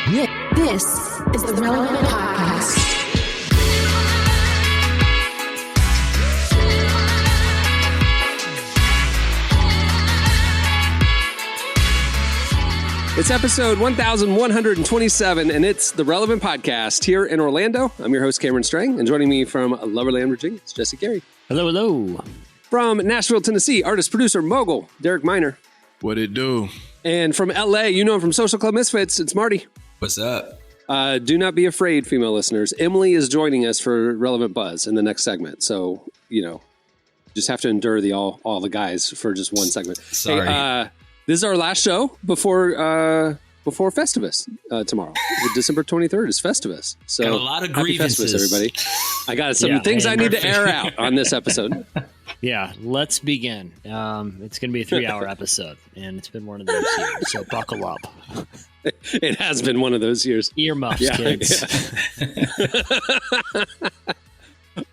This is the Relevant Podcast. It's episode 1127, and it's the Relevant Podcast here in Orlando. I'm your host, Cameron Strang, and joining me from Loverland, Virginia, it's Jesse Carey. Hello, hello. From Nashville, Tennessee, artist, producer, mogul, Derek Miner. What it do? And from LA, you know him from Social Club Misfits, it's Marty. What's up? Do not be afraid, female listeners. Emily is joining us for Relevant Buzz in the next segment. So, just have to endure all the guys for just one segment. Sorry. Hey, this is our last show before Festivus tomorrow. December 23rd is Festivus. So got a lot of happy grievances, Festivus, everybody. I got some things I need to air out on this episode. Yeah, let's begin. It's going to be a 3-hour episode, and it's been one of those years, so buckle up. It has been one of those years. Earmuffs, kids.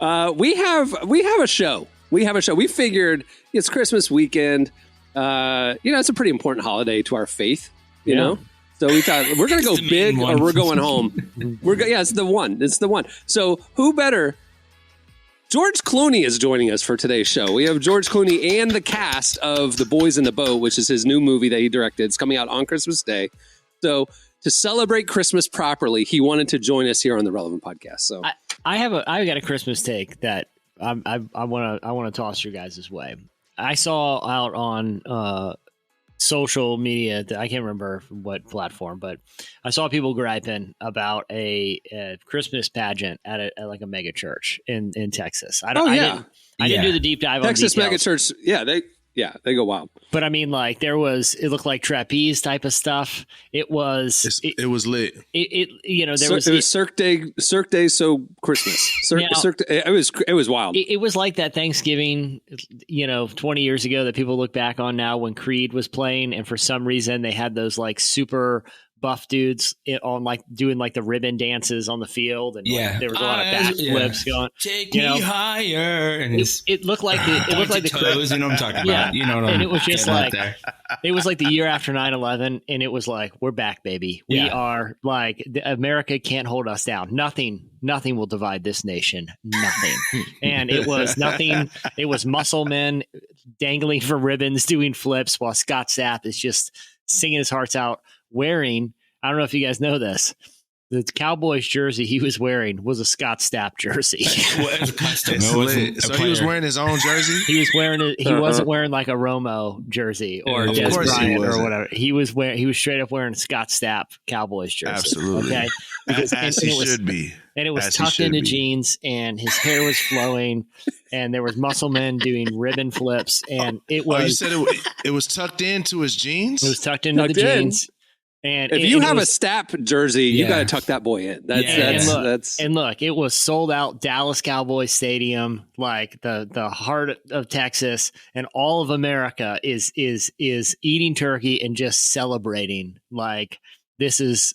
Yeah. We have a show. We figured it's Christmas weekend. It's a pretty important holiday to our faith, you know? So we thought we're going to go big or we're going home. It's the one. It's the one. So who better? George Clooney is joining us for today's show. We have George Clooney and the cast of The Boys in the Boat, which is his new movie that he directed. It's coming out on Christmas Day. So to celebrate Christmas properly, he wanted to join us here on the Relevant Podcast. So I've got a Christmas take that I want to toss your guys' way. I saw out on social media, I can't remember what platform, but I saw people griping about a Christmas pageant at like a mega church in Texas. I didn't do the deep dive Texas on mega church. They go wild. But I mean, like it looked like trapeze type of stuff. It was lit. It was Cirque Day, so Christmas. It was wild. It was like that Thanksgiving, 20 years ago that people look back on now when Creed was playing, and for some reason they had those like super buff dudes on like doing like the ribbon dances on the field, and there was a lot of backflips going. Take me higher, and it looked like the toes. You know what I'm talking about. You know what I'm. And it was just like it was like the year after 9/11, and it was like we're back, baby. We are like America can't hold us down. Nothing will divide this nation. Nothing. And it was nothing. It was muscle men dangling from ribbons, doing flips, while Scott Stapp is just singing his hearts out. Wearing, I don't know if you guys know this, the Cowboys jersey he was wearing was a Scott Stapp jersey. It was a custom. So he was wearing his own jersey? He was wearing it. He wasn't wearing like a Romo jersey or Des Bryant or whatever. He was straight up wearing a Scott Stapp Cowboys jersey. Absolutely. Okay. As he should be. And it was tucked into jeans, and his hair was flowing, and there was muscle men doing ribbon flips, and it was. Oh, you said it was tucked into his jeans? It was tucked into the jeans. And if you have a Stapp jersey, you got to tuck that boy in. And look, it was sold out Dallas Cowboys Stadium, like the heart of Texas, and all of America is eating turkey and just celebrating. Like this is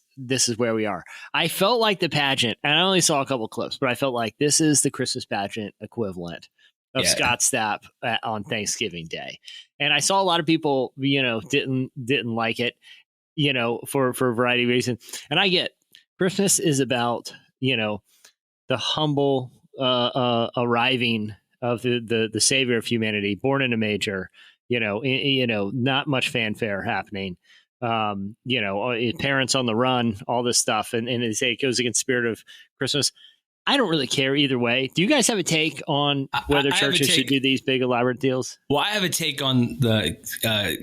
where we are. I felt like the pageant, and I only saw a couple clips, but I felt like this is the Christmas pageant equivalent of Scott Stapp on Thanksgiving Day. And I saw a lot of people, didn't like it. For a variety of reasons. And I get Christmas is about, the humble arriving of the savior of humanity, born in a manger, not much fanfare happening. Parents on the run, all this stuff. And they say it goes against the spirit of Christmas. I don't really care either way. Do you guys have a take on whether churches should do these big elaborate deals? Well, I have a take on the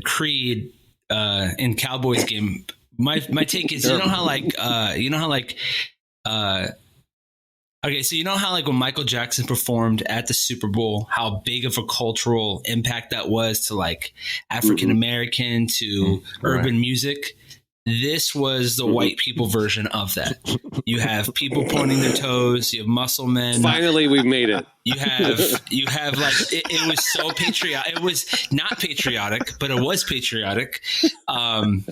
Creed in Cowboys game. My take is okay, so when Michael Jackson performed at the Super Bowl, how big of a cultural impact that was to like African American to urban music. This was the white people version of that. You have people pointing their toes. You have muscle men. Finally, we've made it. You have like it was so patriotic. It was not patriotic, but it was patriotic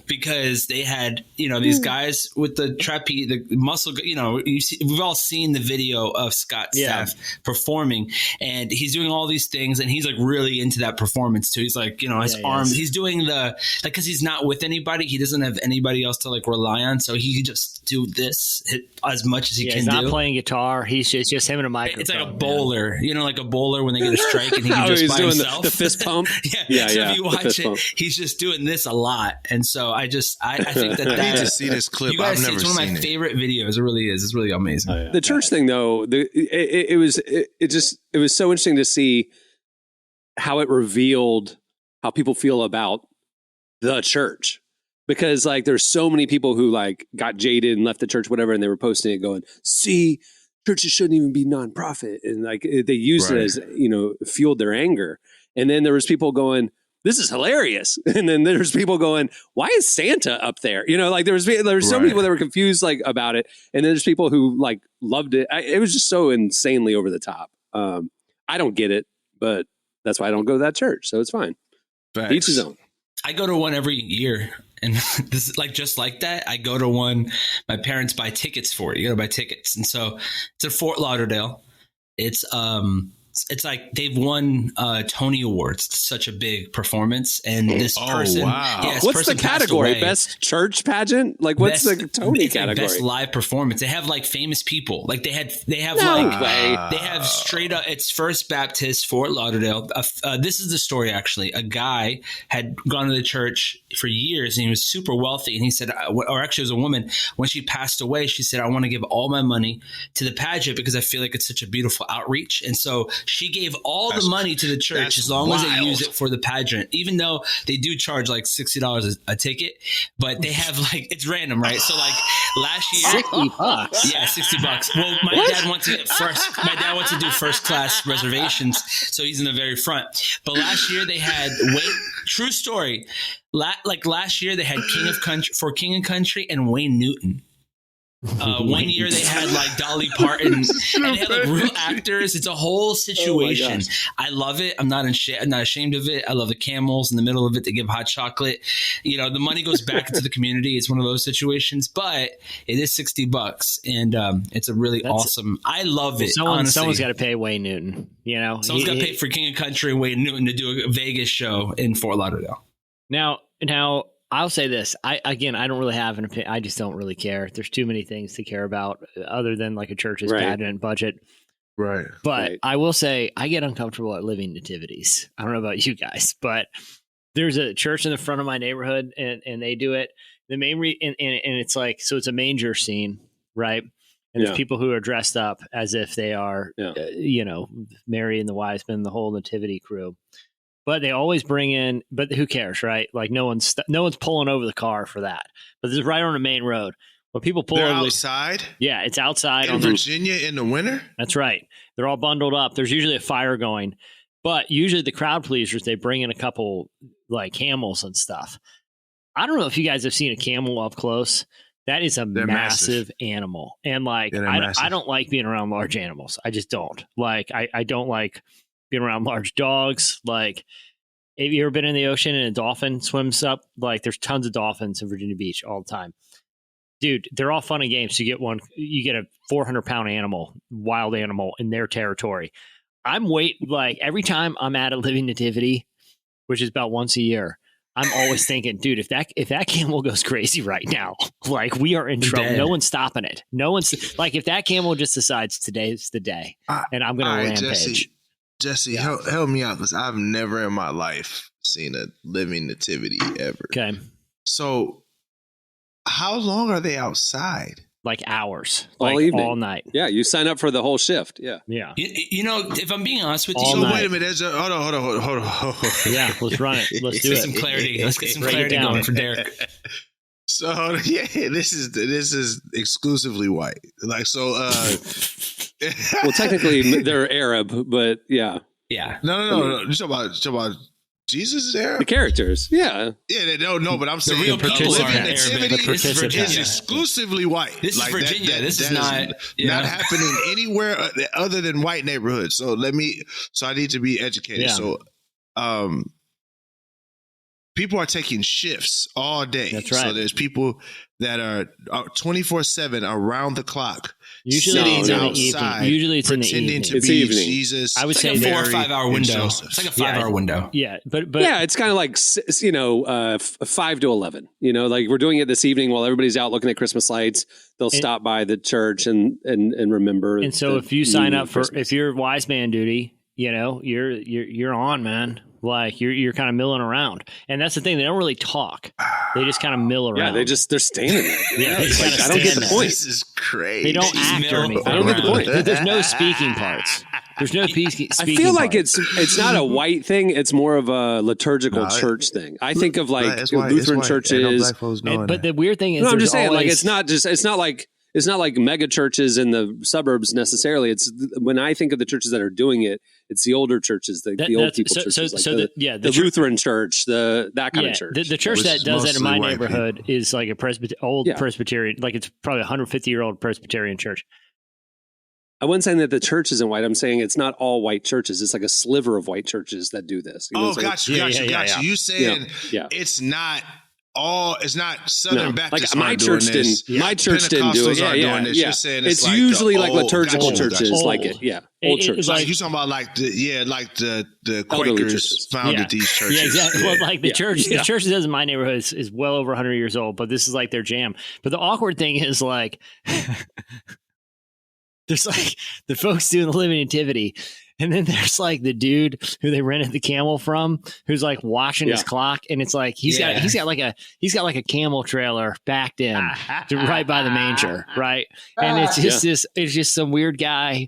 because they had these guys with the trapeze, the muscle. We've all seen the video of Scott Stapp performing, and he's doing all these things, and he's like really into that performance too. He's like his arms. He's doing because he's not with anybody. He doesn't have any anybody else to like rely on. So he could just do this as much as he can he's not do. playing guitar. It's just him and a microphone. It's like a bowler, like a bowler when they get a strike and he can just by doing himself. The fist pump. yeah. So if you watch it, he's just doing this a lot. And so I think that I need to see this clip. You guys I've never it's one of my favorite videos. It really is. It's really amazing. Oh, yeah. The church thing, though, it was so interesting to see how it revealed how people feel about the church, because like there's so many people who like got jaded and left the church, whatever, and they were posting it going, see, churches shouldn't even be nonprofit, and like they used it as fueled their anger. And then there was people going, this is hilarious. And then there's people going, why is Santa up there? Like there was so many people that were confused like about it. And then there's people who like loved it. It was just so insanely over the top. I don't get it, but that's why I don't go to that church. So it's fine. Facts. Each his own. I go to one every year. And this is like just like that. I go to one. My parents buy tickets for it. You got to buy tickets. And so it's at Fort Lauderdale. It's like they've won Tony Awards. It's such a big performance. And this person, what's the category? Best church pageant? Like what's the Tony category? Best live performance. They have like famous people. Like they have straight up. It's First Baptist Fort Lauderdale. This is the story actually. A guy had gone to the church for years and he was super wealthy. And he said, or actually it was a woman. When she passed away, she said, I want to give all my money to the pageant because I feel like it's such a beautiful outreach. And so she gave all the money to the church as long as they use it for the pageant, even though they do charge like $60 a ticket, but they have like, it's random, right? So like last year, $60. Yeah, $60. Well, my dad wants to do first class reservations. So he's in the very front. But last year they had true story. Last year they had King of Country and Wayne Newton. 1 year they had like Dolly Parton and they had like real actors. It's a whole situation. I love it. I'm not ashamed of it. I love the camels in the middle of it. They give hot chocolate. The money goes back into the community. It's one of those situations, but it is $60 and it's a really awesome. I love it. Someone's got to pay Wayne Newton. Someone's got to pay for King of Country and Wayne Newton to do a Vegas show in Fort Lauderdale. Now. I'll say this. I don't really have an opinion. I just don't really care. There's too many things to care about other than like a church's pageant budget. Right. But I will say I get uncomfortable at living nativities. I don't know about you guys, but there's a church in the front of my neighborhood and they do it. The main and it's like, so it's a manger scene, right? And there's people who are dressed up as if they are, Mary and the wise men, the whole nativity crew. But they always bring in, but who cares, right? Like no one's pulling over the car for that. But this is right on the main road. When people pull over outside? Yeah, it's outside. In Virginia in the winter? That's right. They're all bundled up. There's usually a fire going. But usually the crowd pleasers, they bring in a couple like camels and stuff. I don't know if you guys have seen a camel up close. That is a massive animal. And like, I don't like being around large animals. I just don't. Like, I don't like being around large dogs. Like, have you ever been in the ocean and a dolphin swims up? Like, there's tons of dolphins in Virginia Beach all the time. Dude, they're all fun and games. You get a 400-pound animal, wild animal in their territory. Like every time I'm at a living nativity, which is about once a year, I'm always thinking, dude, if that camel goes crazy right now, like we are in trouble. No one's stopping it. No one's like, if that camel just decides today's the day and I'm going to rampage. Jesse, help me out because I've never in my life seen a living nativity ever. Okay. So how long are they outside? Like hours. All like evening. All night. Yeah, you sign up for the whole shift. Yeah. Yeah. If I'm being honest with you. All night. Wait a minute. Hold on. Yeah, let's run it. Let's do it. Some clarity. Let's get some clarity going for Derek. So this is exclusively white. Like so. Well, technically they're Arab, but yeah. Yeah. No. You talk about Jesus is Arab? The characters, yeah. Yeah, they don't know, but I'm saying real people living are nativity is exclusively white. This is Virginia. This is not happening anywhere other than white neighborhoods. So I need to be educated. Yeah. So people are taking shifts all day. That's right. So there's people that are 24/7 around the clock. Usually sitting it's in the outside, evening. Usually it's in the pretending evening. to It's be evening. Jesus. I would It's say like a 4 or Mary, 5 hour and window. Joseph. It's like a 5 hour window. Yeah, but yeah, it's kind of like 5 to 11. Like we're doing it this evening while everybody's out looking at Christmas lights. They'll stop by the church and remember. And so if you sign up for, if you're wise man duty, you're on, man. Like you're kind of milling around, and that's the thing. They don't really talk; they just kind of mill around. they're standing there. Yeah, they just I don't get the stand point. This is crazy. They don't act or anything. I don't get the point. There's no speaking parts. There's no speaking. I feel like parts. it's not a white thing. It's more of a liturgical church thing. I think of like Lutheran churches. But the weird thing is, No, I'm just saying, always, like it's not like mega churches in the suburbs necessarily. It's when I think of the churches that are doing it, it's the older churches, the old people churches, the Lutheran church, that kind of church. The church that does that in my neighborhood is like a Presbyterian, like it's probably a 150-year-old Presbyterian church. I wasn't saying that the church isn't white. I'm saying it's not all white churches. It's like a sliver of white churches that do this. Got you. You saying it's not all, it's not Southern Baptists. Like my church didn't do it. Yeah. You're saying it's like usually like old, liturgical churches old. like it. Yeah. Old churches. Like you talking about like the Quakers founded these churches. Yeah, exactly. Well, like the church that does in my neighborhood is well over 100 years old, but this is like their jam. But the awkward thing is like there's like the folks doing the living nativity, and then there's like the dude who they rented the camel from, who's like washing his clock, and it's like he's got like a camel trailer backed in right by the manger, right? And it's just some weird guy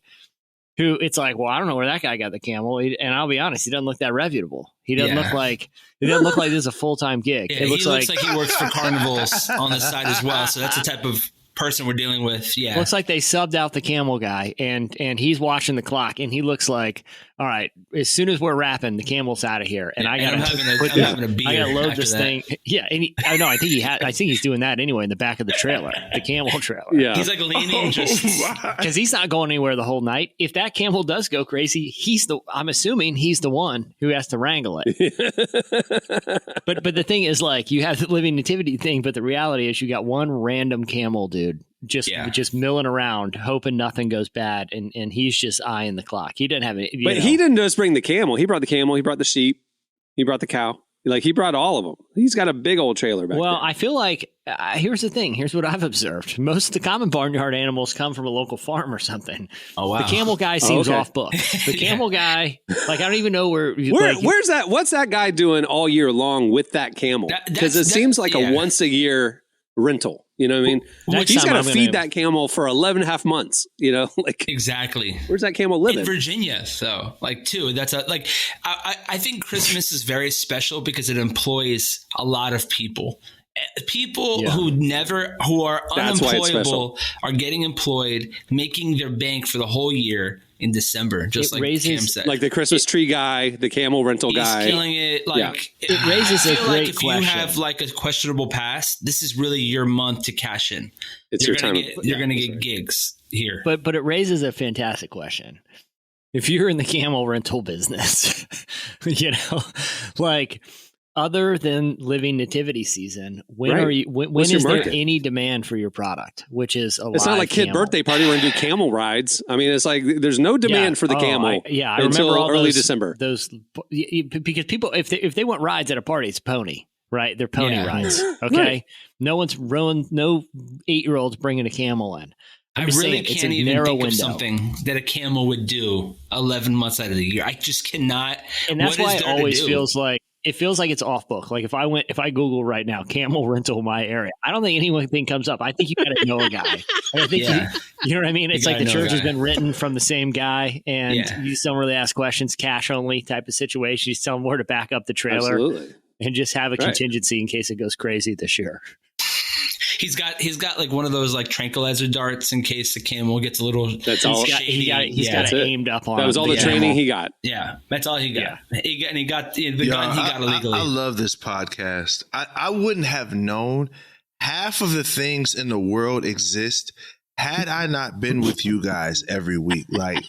who it's like, well, I don't know where that guy got the camel, and I'll be honest, he doesn't look that reputable. He doesn't look like this is a full-time gig. Yeah, it looks like he works for carnivals on the side as well. So that's the type of person we're dealing with. Yeah, looks like they subbed out the camel guy, and he's watching the clock, and he looks like, all right, as soon as we're wrapping, the camel's out of here, and I got to load this thing. Yeah, and I think he's doing that anyway in the back of the trailer, the camel trailer. Yeah, he's like leaning because he's not going anywhere the whole night. If that camel does go crazy, I'm assuming he's the one who has to wrangle it. But the thing is, like, you have the living nativity thing, but the reality is you got one random camel dude just milling around, hoping nothing goes bad, and he's just eyeing the clock. He didn't have any. But he didn't just bring the camel. He brought the camel. He brought the sheep. He brought the cow. Like, he brought all of them. He's got a big old trailer back there. I feel like here's the thing. Here's what I've observed. Most of the common barnyard animals come from a local farm or something. Oh, wow. The camel guy seems off book. The camel guy, like, I don't even know where's that? What's that guy doing all year long with that camel? Because it seems like a once a year rental. You know what I mean? He's got to feed that camel for 11 and a half months, like exactly. Where's that camel living? In Virginia, though, like, too. That's I think Christmas is very special because it employs a lot of people. People who are unemployable are getting employed, making their bank for the whole year in December, just like Cam said. Like the Christmas tree guy, the camel rental guy. He's killing it. Like, it raises a great if question. You have like a questionable past, this is really your month to cash in. It's your time. You're going to get gigs here. But it raises a fantastic question. If you're in the camel rental business, like, other than living nativity season, when is there any demand for your product? Which is it's not like kid birthday party. We're gonna do camel rides. I mean, it's like there's no demand for the camel. I until remember all early those, December. Those because people, if they want rides at a party, it's pony, right? They're pony rides. Okay, right. No 8-year-old's bringing a camel in. I really can't even think of something that a camel would do 11 months out of the year. I just cannot. And that's why it always feels like. It feels like it's off book. Like if I Google right now, camel rental my area, I don't think anything comes up. I think you got to know a guy. I think you know what I mean? It's like the church has been written from the same guy, and you just don't really ask questions, cash only type of situation. You just tell them where to back up the trailer and just have a contingency in case it goes crazy this year. He's got like one of those like tranquilizer darts in case the camel gets a little. That's all. He's got it aimed up on. That was all the training he got. Yeah, that's all he got. Yeah. He got the gun. He got illegally. I love this podcast. I wouldn't have known half of the things in the world exist had I not been with you guys every week. Like,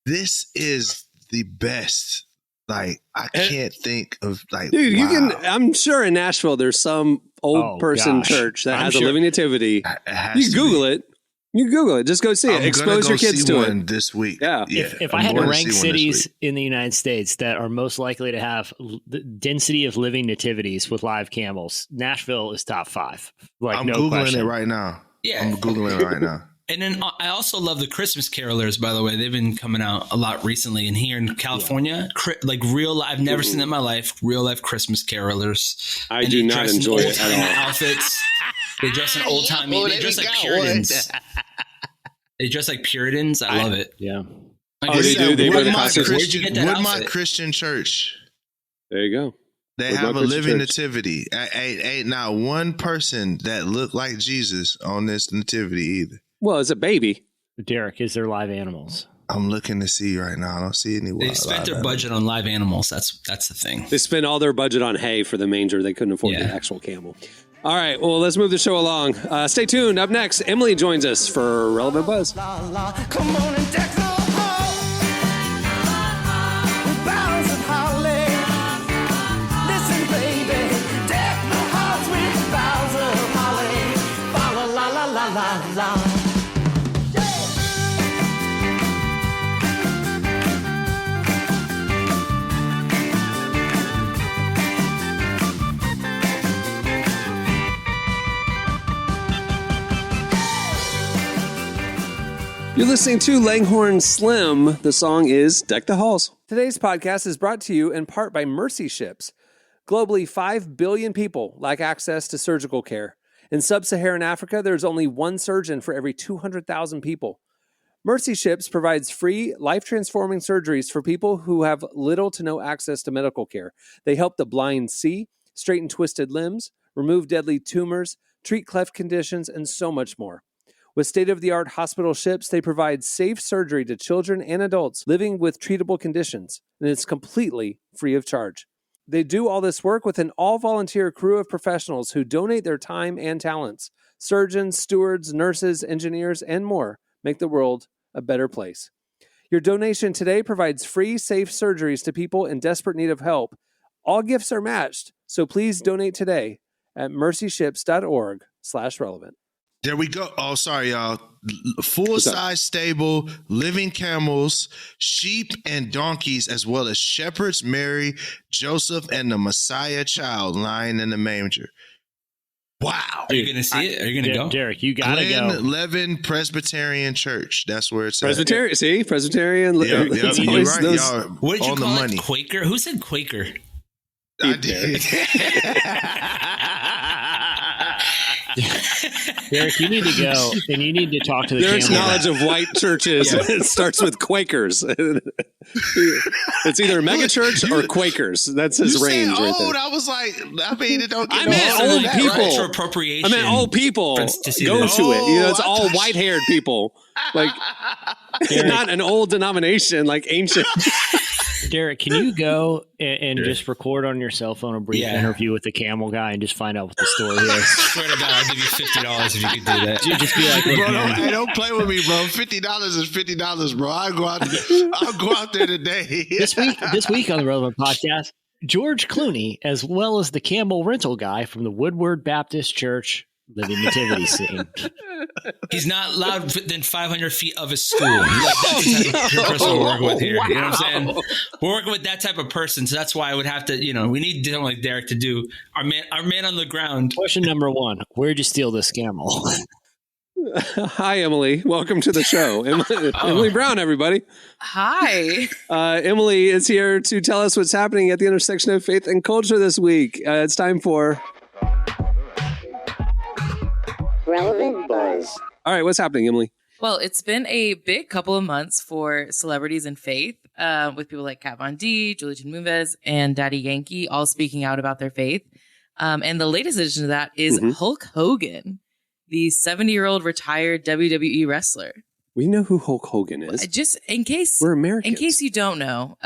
this is the best. Like, I can't think of like, dude, you can. I'm sure in Nashville there's some old person gosh. church that I'm has sure- a living nativity. It has You to Google be. it. You Google it. Just go see it. I'm Expose gonna your go kids see to one it. this week. Yeah. If I I'm had to going rank see one this cities week. in the United States that are most likely to have the density of living nativities with live camels, Nashville is top 5. Like I'm no Googling question. it right now. Yeah. I'm Googling it right now. And then I also love the Christmas carolers, by the way. They've been coming out a lot recently. And here in California, like real life, I've never seen that in my life, real life Christmas carolers. I And do they not dress in enjoy it old-timey at all. outfits. They dress in old timey. They dress like Puritans. They dress like Puritans. I love it. Yeah. Like, Oh, they do? They wear the Woodmont costumes? Where'd you get that Woodmont outfit? Christian Church. There you go. They Woodmont have a Christian living Church. nativity. Ain't not one person that looked like Jesus on this nativity either. Well, it's a baby. Derek, is there live animals? I'm looking to see right now. I don't see any. They've spent their budget on live animals. That's the thing. They spent all their budget on hay for the manger. They couldn't afford the Yeah. actual camel. All right. Well, let's move the show along. Stay tuned. Up next, Emily joins us for Relevant Buzz. Come on and deck the hall with boughs of holly. Listen, baby, deck the halls with boughs of holly. Fa la la la la la la. You're listening to Langhorne Slim. The song is Deck the Halls. Today's podcast is brought to you in part by Mercy Ships. Globally, 5 billion people lack access to surgical care. In sub-Saharan Africa, there's only one surgeon for every 200,000 people. Mercy Ships provides free, life-transforming surgeries for people who have little to no access to medical care. They help the blind see, straighten twisted limbs, remove deadly tumors, treat cleft conditions, and so much more. With state-of-the-art hospital ships, they provide safe surgery to children and adults living with treatable conditions, and it's completely free of charge. They do all this work with an all-volunteer crew of professionals who donate their time and talents. Surgeons, stewards, nurses, engineers, and more make the world a better place. Your donation today provides free, safe surgeries to people in desperate need of help. All gifts are matched, so please donate today at mercyships.org/relevant. There we go. Oh, sorry, y'all. Full-size stable, living camels, sheep, and donkeys, as well as shepherds, Mary, Joseph, and the Messiah child lying in the manger. Wow. Are you going to see it? Are you going to go? Derek, you gotta Glen go. Levin Presbyterian Church. That's where it's Presbyterian, see? Presbyterian. Yep, it's you're always right, those- y'all. What did you On call the it? money. Quaker? Who said Quaker? I did. Derek, you need to go and you need to talk to the Derek's camel knowledge guy. of white churches it starts with Quakers. It's either megachurch or Quakers. That's his You range said right old. there. I was like, I mean, it don't get I no meant older than old that, people. right? Cultural appropriation. I mean, old people To see go this. to it. You know, it's Oh, all I thought- white-haired people. Like, not an old denomination, like ancient. Derek, can you go and just record on your cell phone a brief Yeah. interview with the camel guy and just find out what the story is? Swear to God, I'll give you $50 if you could do that. Just be like, look, Bro, man, don't play with me, bro. $50 is $50, bro. I'll go out there today. this week on the Relevant Podcast, George Clooney, as well as the camel rental guy from the Woodward Baptist Church living nativity scene. He's not allowed than 500 feet of his school. Like, that's the type of person we're working with here. You know what I'm saying? We're working with that type of person, so that's why I would have to, we need someone like Derek to do our man on the ground. Question number 1: where'd you steal this camel? Hi, Emily. Welcome to the show. Emily Brown, everybody. Hi. Emily is here to tell us what's happening at the intersection of faith and culture this week. It's time for Relevant Buzz. All right, what's happening, Emily? Well, it's been a big couple of months for celebrities in faith, with people like Kat Von D, Julie Moonves, and Daddy Yankee all speaking out about their faith. And the latest addition to that is Hulk Hogan, the 70-year-old retired WWE wrestler. We know who Hulk Hogan is. Just in case We're Americans. In case you don't know,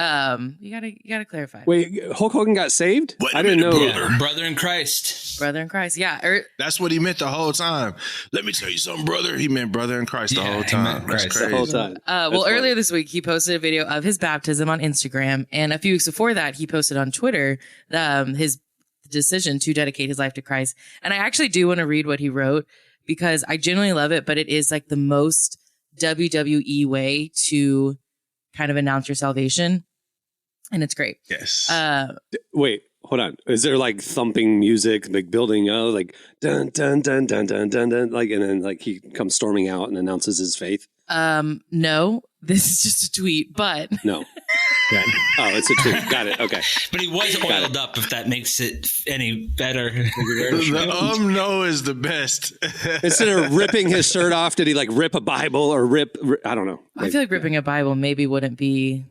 you gotta clarify. Wait, Hulk Hogan got saved? Wait a I didn't know. minute, Yeah, brother in Christ. Brother in Christ, yeah. That's what he meant the whole time. Let me tell you something, brother. He meant brother in Christ the Yeah, whole he time. meant That's Christ crazy. The whole time. Well, That's funny. earlier this week, he posted a video of his baptism on Instagram. And a few weeks before that, he posted on Twitter his the decision to dedicate his life to Christ. And I actually do want to read what he wrote because I genuinely love it, but it is like the most WWE way to kind of announce your salvation. And it's great. Yes. Wait, hold on. Is there like thumping music, like building, like dun dun dun dun dun dun dun, like, and then like he comes storming out and announces his faith? No, this is just a tweet, but no. Oh, it's a tweet. Got it. Okay. But he was oiled up, if that makes it any better. The no is the best. Instead of ripping his shirt off, did he like rip a Bible or rip I don't know. I feel like ripping a Bible maybe wouldn't be.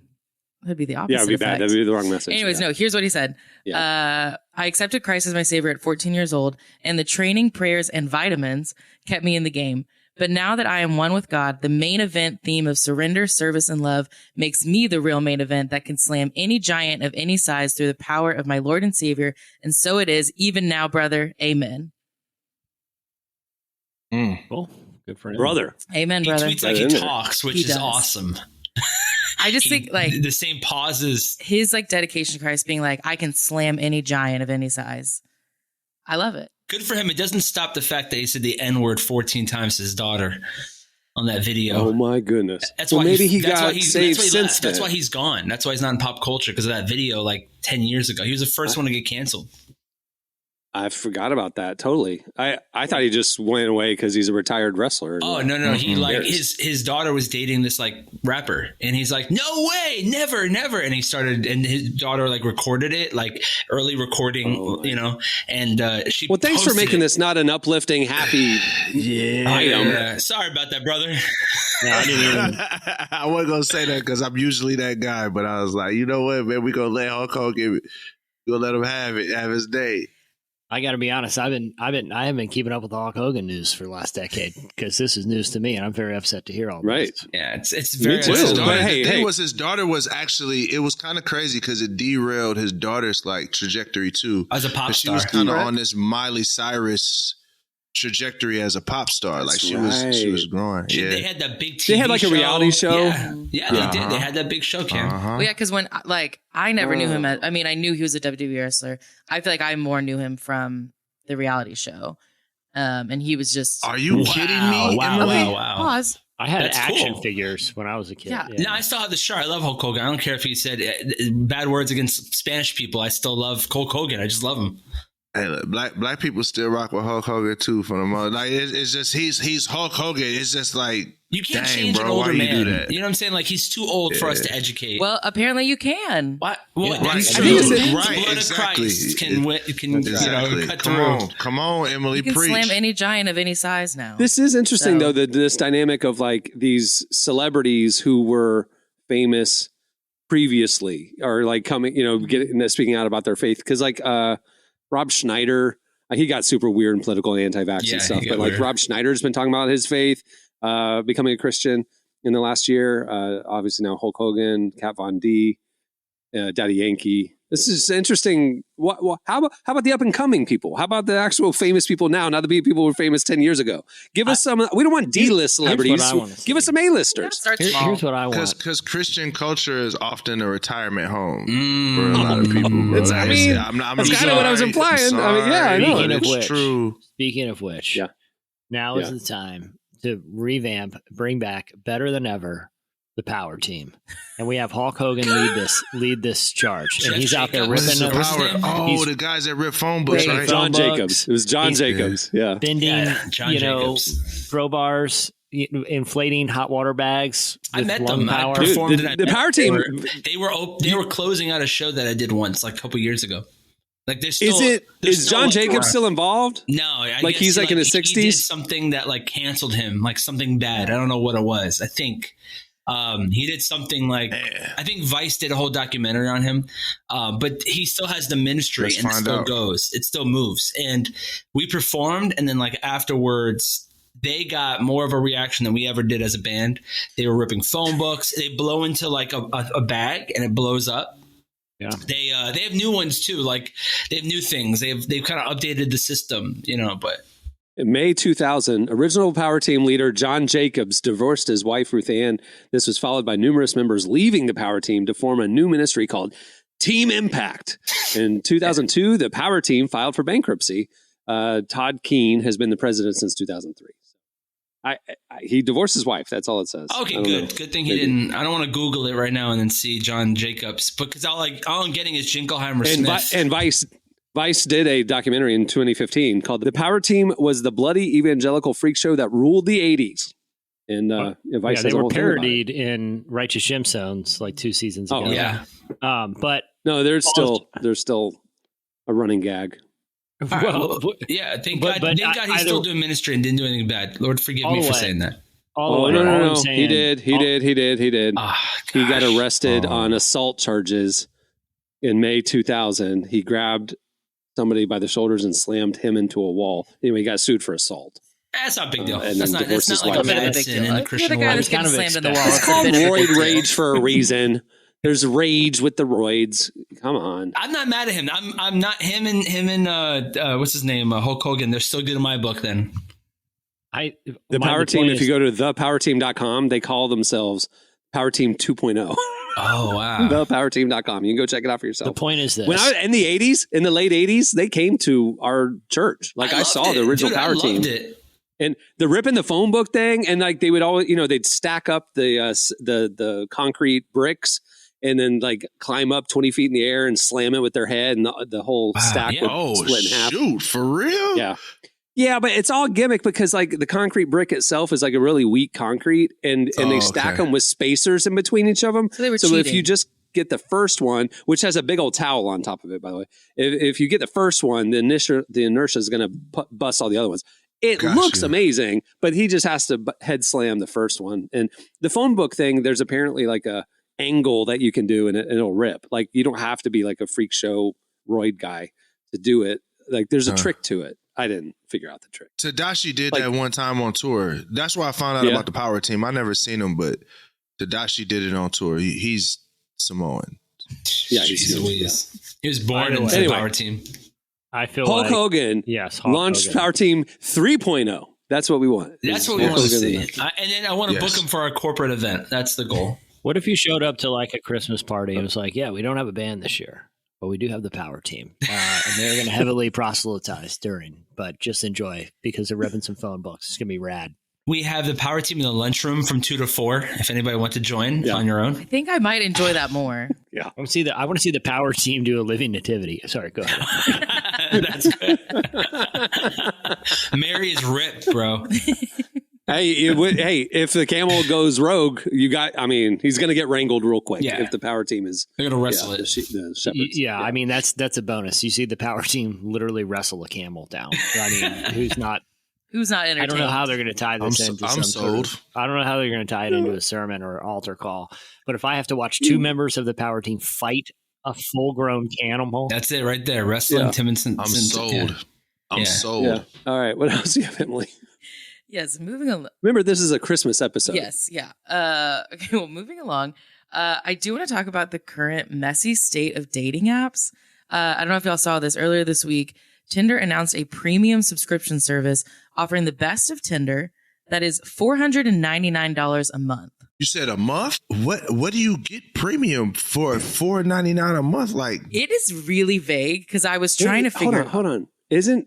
That'd be the opposite. Yeah, it'd be effect. bad. That'd be the wrong message. Anyways, no, here's what he said. Yeah. I accepted Christ as my savior at 14 years old, and the training, prayers, and vitamins kept me in the game. But now that I am one with God, the main event theme of surrender, service, and love makes me the real main event that can slam any giant of any size through the power of my Lord and Savior. And so it is, even now, brother. Amen. Cool. Good for him. Brother. Amen, He brother. tweets like he talks, which He is does. awesome. I just think like the same pauses. his like dedication to Christ being like, I can slam any giant of any size. I love it. Good for him. It doesn't stop the fact that he said the N-word 14 times to his daughter on that video. Oh my goodness. That's well, why maybe he that's got why he- saved that's why he since That's then. why he's gone. That's why he's not in pop culture, because of that video like 10 years ago. He was the first one to get canceled. I forgot about that totally. I thought he just went away because he's a retired wrestler. Oh no! He like Cares. his daughter was dating this like rapper, and he's like, "No way, never, never!" And he started, and his daughter like recorded it, like early recording, and she. Well, thanks for posted making it. this not an uplifting, happy item. Yeah, sorry about that, brother. I wasn't gonna say that because I'm usually that guy, but I was like, you know what, man, we gonna let Hulk Hogan, we gonna let him have his day. I got to be honest. I haven't been keeping up with the Hulk Hogan news for the last decade because this is news to me, and I'm very upset to hear all Right. this. Yeah, it's very. too. His But daughter, hey, the thing hey. was, his daughter was actually, it was kind of crazy because it derailed his daughter's like trajectory too. As a pop 'Cause she star. was kind of on this Miley Cyrus trajectory as a pop star. That's she right. was growing. They Yeah. had that big TV They had like a reality show. Yeah, they did. They had that big show, Cam. Well, yeah, because when like I never knew him. I mean, I knew he was a WWE wrestler. I feel like I more knew him from the reality show, and he was just. Are you kidding me? Wow. Emily? Okay, wow. pause. I had That's action cool. figures when I was a kid. Yeah. No, I still have the shirt. I love Hulk Hogan. I don't care if he said bad words against Spanish people. I still love Hulk Hogan. I just love him. Hey, look, black people still rock with Hulk Hogan too. For the most, like it's just he's Hulk Hogan. It's just like You can't dang, change bro, an older why man. you do that? You know what I'm saying? Like he's too old for us to educate. Well, apparently you can. What? Well, Yeah. that's Right. true. I think The it's- right, blood exactly. of Christ can Exactly. cut Come through. come on, Emily, You can preach. slam any giant of any size now. This is interesting, So- though, this dynamic of like these celebrities who were famous previously are like coming, speaking out about their faith. Because like Rob Schneider, he got super weird and political and anti-vax Yeah, and stuff. he But got like weird. Rob Schneider's been talking about his faith, becoming a Christian in the last year. Obviously now Hulk Hogan, Kat Von D, Daddy Yankee. This is interesting. How about the up and coming people? How about the actual famous people now? Not the people who were famous 10 years ago. Give us some. We don't want D-list celebrities. I wanna see. Give us some A-listers. Start small. Here's what I want. Because Christian culture is often a retirement home Mm. for a lot of people. Bro. It's- I mean, I'm that's kinda what I was sorry. implying. I'm I mean, yeah, I know. sorry, Speaking but of it's which, true. Speaking of which, Yeah. now is Yeah. the time to revamp, bring back better than ever the Power Team, and we have Hulk Hogan lead this charge, and Jeff he's out there Jacobs. What's ripping the up, power? name? Oh, He's- the guys that rip phone books, Wait, right? John Bucks. Jacobs. It was John He's- Jacobs. Yeah. bending, John Jacobs. crowbars, inflating hot water bags. I with met lung them. I Power. Dude, performed the- in the Power Team- They were closing out a show that I did once, like a couple years ago. Like there's still, Is John Jacobs still involved? No, I Like, guess he's, like, in his he 60s? did something that like canceled him, like something bad. I don't know what it was. I think he did something like I think Vice did a whole documentary on him, but he still has the ministry Let's and it find still out. goes. It still moves. And we performed, and then like afterwards, they got more of a reaction than we ever did as a band. They were ripping phone books. They blow into like a bag and it blows up. Yeah. They have new ones too. Like they have new things. They've kind of updated the system, but In May 2000, original Power Team leader John Jacobs divorced his wife Ruth Ann. This was followed by numerous members leaving the Power Team to form a new ministry called Team Impact. In 2002, the Power Team filed for bankruptcy. Todd Keene has been the president since 2003. He divorced his wife. That's all it says. Okay, good. Good thing he didn't. I don't want to Google it right now and then see John Jacobs, because all I'm getting is Jingleheimer Smith. And Vice did a documentary in 2015 called "The Power Team Was the Bloody Evangelical Freak Show That Ruled the '80s." And Vice they has a were whole thing about it. parodied in Righteous Gemstones like 2 seasons ago. Oh, yeah. But No, there's still a running gag. All right, well, yeah, thank God he's still doing ministry and didn't do anything bad. Lord, forgive me for saying that. No. He did. He did. Oh, he got arrested on assault charges in May 2000. He grabbed somebody by the shoulders and slammed him into a wall. Anyway, he got sued for assault. That's not a big deal. And That's then not divorced his like a wife. bad Big sin deal. in the Christian You're the guy world. that's getting slammed in the wall. It's It's a called bit of a big roid deal. rage for a reason. There's rage with the roids. Come on. I'm not mad at him. I'm not him and what's his name? Hulk Hogan. They're still good in my book then. The Power Team, if you go to thepowerteam.com, they call themselves Power Team 2.0. Oh, wow. Thepowerteam.com. You can go check it out for yourself. the point is this. When I was in the 80s, in the late 80s, they came to our church. Like I loved saw it. the original Dude, Power I Team. loved it. And the ripping the phone book thing, and like they would always, they'd stack up the concrete bricks and then like climb up 20 feet in the air and slam it with their head, and the whole stack would split in half. Shoot, for real? Yeah. Yeah, but it's all gimmick because like the concrete brick itself is like a really weak concrete, and they stack them with spacers in between each of them. So they were if cheating. you just get the first one, which has a big old towel on top of it, by the way, if you get the first one, the inertia is going to bust all the other ones. It looks amazing, but he just has to head slam the first one. And the phone book thing, there's apparently like a angle that you can do, and it'll rip. Like you don't have to be like a freak show roid guy to do it. Like there's a trick to it. I didn't figure out the trick. Tadashi did that one time on tour. That's why I found out about the Power Team. I never seen him, but Tadashi did it on tour. He's Samoan. Yeah, he's he was born in the Power Team. I feel Hulk like Hogan launched Power Team 3.0. That's what we want. That's what we want to see. And then I want to book him for our corporate event. That's the goal. What if you showed up to like a Christmas party and was like, yeah, we don't have a band this year, but we do have the Power Team. And they're going to heavily proselytize during, but just enjoy because they're ripping some phone books. It's going to be rad. We have the Power Team in the lunchroom from 2 to 4. If anybody wants to join on your own. I think I might enjoy that more. Yeah. I want to see the Power Team do a living nativity. Sorry, go ahead. That's good. Mary is ripped, bro. Hey, if the camel goes rogue, he's going to get wrangled real quick. Yeah. If the Power Team is, They're going to wrestle it. The shepherds. Yeah, I mean that's a bonus. You see the Power Team literally wrestle a camel down. I mean, who's not entertained? I don't know how they're going to tie this into I'm sold. I don't know how they're going to tie it into a sermon or altar call. But if I have to watch 2 members of the Power Team fight a full-grown animal, that's it right there. Wrestling Timmonson. I'm sold. I'm sold. Yeah. All right. What else do you have, Emily? Yes, moving along. Remember, this is a Christmas episode. Yes, yeah. Okay, well, moving along. I do want to talk about the current messy state of dating apps. I don't know if y'all saw this earlier this week. Tinder announced a premium subscription service offering the best of Tinder that is $499 a month. You said a month? What do you get premium for $4.99 a month? Like it is really vague because I was trying to figure out. Hold on. Isn't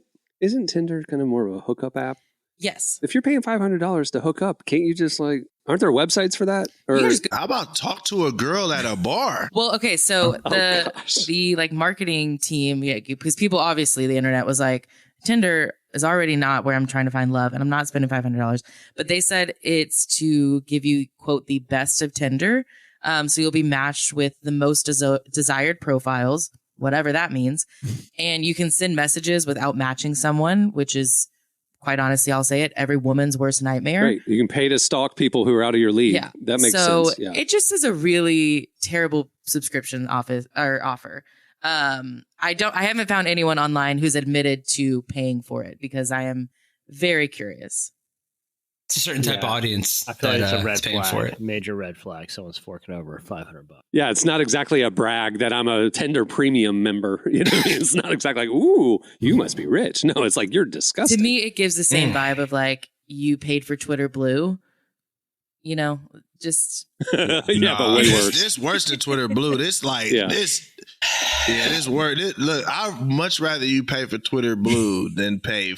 Tinder kind of more of a hookup app? Yes. If you're paying $500 to hook up, can't you just aren't there websites for that? Or how about talk to a girl at a bar? Well, okay, so the marketing team, because people obviously the internet was like, Tinder is already not where I'm trying to find love, and I'm not spending $500. But they said it's to give you quote the best of Tinder, so you'll be matched with the most desired profiles, whatever that means, and you can send messages without matching someone, which is. Quite honestly, I'll say it, every woman's worst nightmare. Right. You can pay to stalk people who are out of your league. Yeah. That makes sense. So it just is a really terrible subscription offer. I haven't found anyone online who's admitted to paying for it because I am very curious. It's a certain type of audience. I feel like it's a red paying flag, for it. major red flag. Someone's forking over $500. Yeah, it's not exactly a brag that I'm a Tinder premium member. You know, it's not exactly like, ooh, you must be rich. No, it's like you're disgusting. To me, it gives the same vibe of like you paid for Twitter Blue. just Yeah, Nah, but way worse. This worse than Twitter Blue. This like Yeah. this word. Look, I'd much rather you pay for Twitter Blue than pay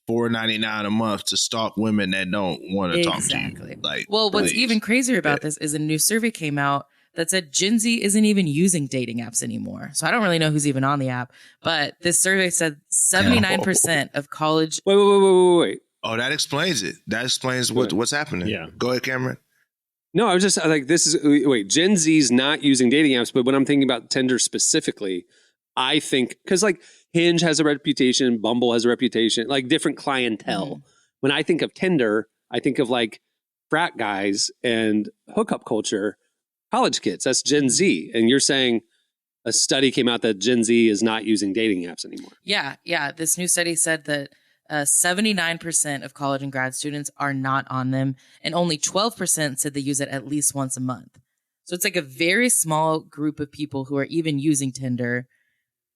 $4.99 a month to stalk women that don't want to talk to exactly. you. Like, Well, what's please. even crazier about this is a new survey came out that said Gen Z isn't even using dating apps anymore. So I don't really know who's even on the app, but this survey said 79% of college. Wait. Oh, that explains it. That explains what's happening. Yeah. Go ahead, Cameron. No, I was just like, Gen Z's not using dating apps, but when I'm thinking about Tinder specifically, I think, because like Hinge has a reputation, Bumble has a reputation, like different clientele. When I think of Tinder, I think of like frat guys and hookup culture, college kids. That's Gen Z. And you're saying a study came out that Gen Z is not using dating apps anymore. Yeah. This new study said that 79% of college and grad students are not on them, and only 12% said they use it at least once a month. So it's like a very small group of people who are even using Tinder.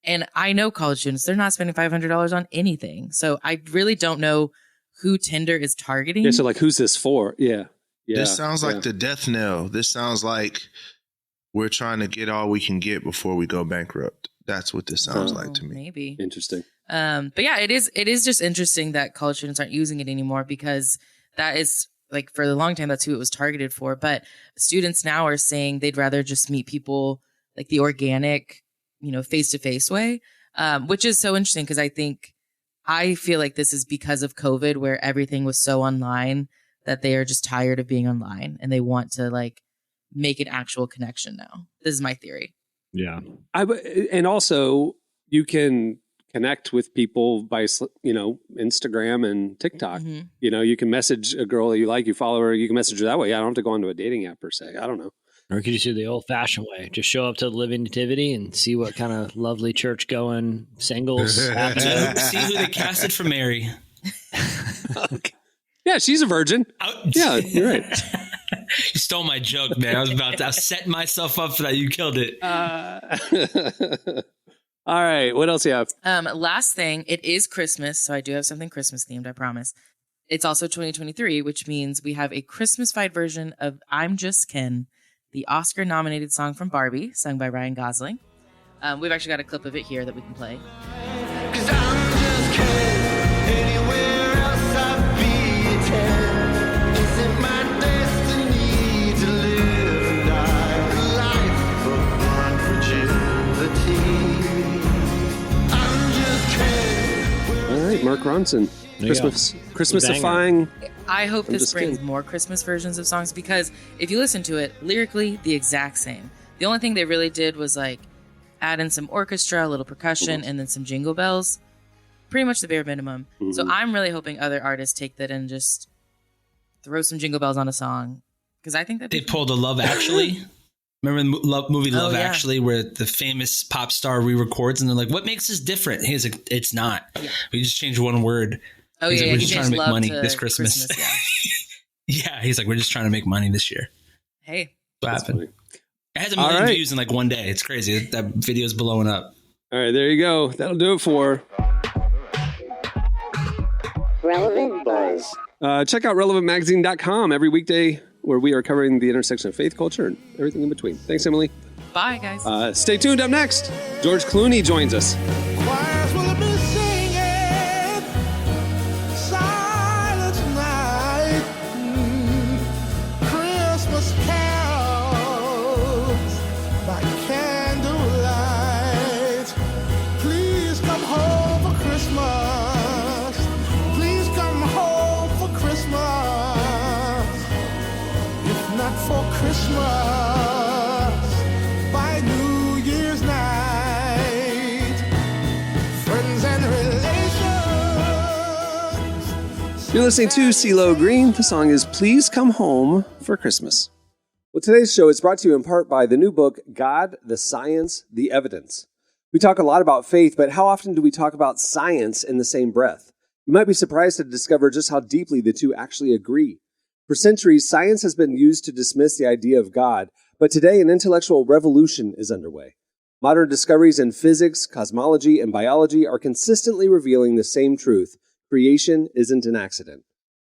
And I know college students, they're not spending $500 on anything. So I really don't know who Tinder is targeting. Yeah, so like, who's this for? Yeah. This sounds like the death knell. This sounds like we're trying to get all we can get before we go bankrupt. That's what this sounds like to me. Maybe. Interesting. But yeah, it is just interesting that college students aren't using it anymore, because that is, like, for a long time, that's who it was targeted for. But students now are saying they'd rather just meet people like the organic, face-to-face way, which is so interesting, because I feel like this is because of COVID, where everything was so online that they are just tired of being online and they want to like make an actual connection now. This is my theory. Yeah. And also you can connect with people by, Instagram and TikTok. Mhm. You can message a girl that you like, you follow her, you can message her that way. I don't have to go onto a dating app per se. I don't know. Or could you do the old-fashioned way? Just show up to the Living Nativity and see what kind of lovely church-going singles happen. See who they casted for Mary. Okay. Yeah, she's a virgin. Yeah, you're right. You stole my joke, man. I was setting myself up for that. You killed it. All right. What else you have? Last thing, it is Christmas, so I do have something Christmas themed, I promise. It's also 2023, which means we have a Christmas-fied version of I'm Just Ken, the Oscar-nominated song from Barbie, sung by Ryan Gosling. We've actually got a clip of it here that we can play. 'Cause I'm just kidding. Anywhere else I'd be a 10. Is it my destiny to live and die a life of fragility? I'm just kidding. All right, Mark Ronson. Christmasifying. I hope this just brings kidding. more Christmas versions of songs, because if you listen to it, lyrically, the exact same. The only thing they really did was like add in some orchestra, a little percussion, and then some jingle bells. Pretty much the bare minimum. So I'm really hoping other artists take that and just throw some jingle bells on a song, because I think that They pulled a Love Actually. Remember the movie Love yeah. Actually, where the famous pop star re-records and they're like, what makes this different? He's like, it's not. Yeah. We just changed one word. Oh, He's yeah, like, we're he just trying to changed make love money to this Christmas. yeah. Yeah, he's like, we're just trying to make money this year. Hey, What That's happened? funny. It has 1 All million right. views in like one day. It's crazy. That video's blowing up. All right, there you go. That'll do it for. Relevant Buzz. Check out relevantmagazine.com every weekday, where we are covering the intersection of faith, culture, and everything in between. Thanks, Emily. bye, guys. Stay tuned. Up next, George Clooney joins us. Choirs will be singing silent night, Christmas carols by candlelight. Please come home for Christmas. Please come home for Christmas. If not for Christmas, by New Year's night. Friends and relations. You're listening to CeeLo Green. The song is Please Come Home for Christmas. Well, today's show is brought to you in part by the new book, God, the Science, the Evidence. We talk a lot about faith, but how often do we talk about science in the same breath? You might be surprised to discover just how deeply the two actually agree. For centuries, science has been used to dismiss the idea of God, but today an intellectual revolution is underway. Modern discoveries in physics, cosmology, and biology are consistently revealing the same truth: creation isn't an accident.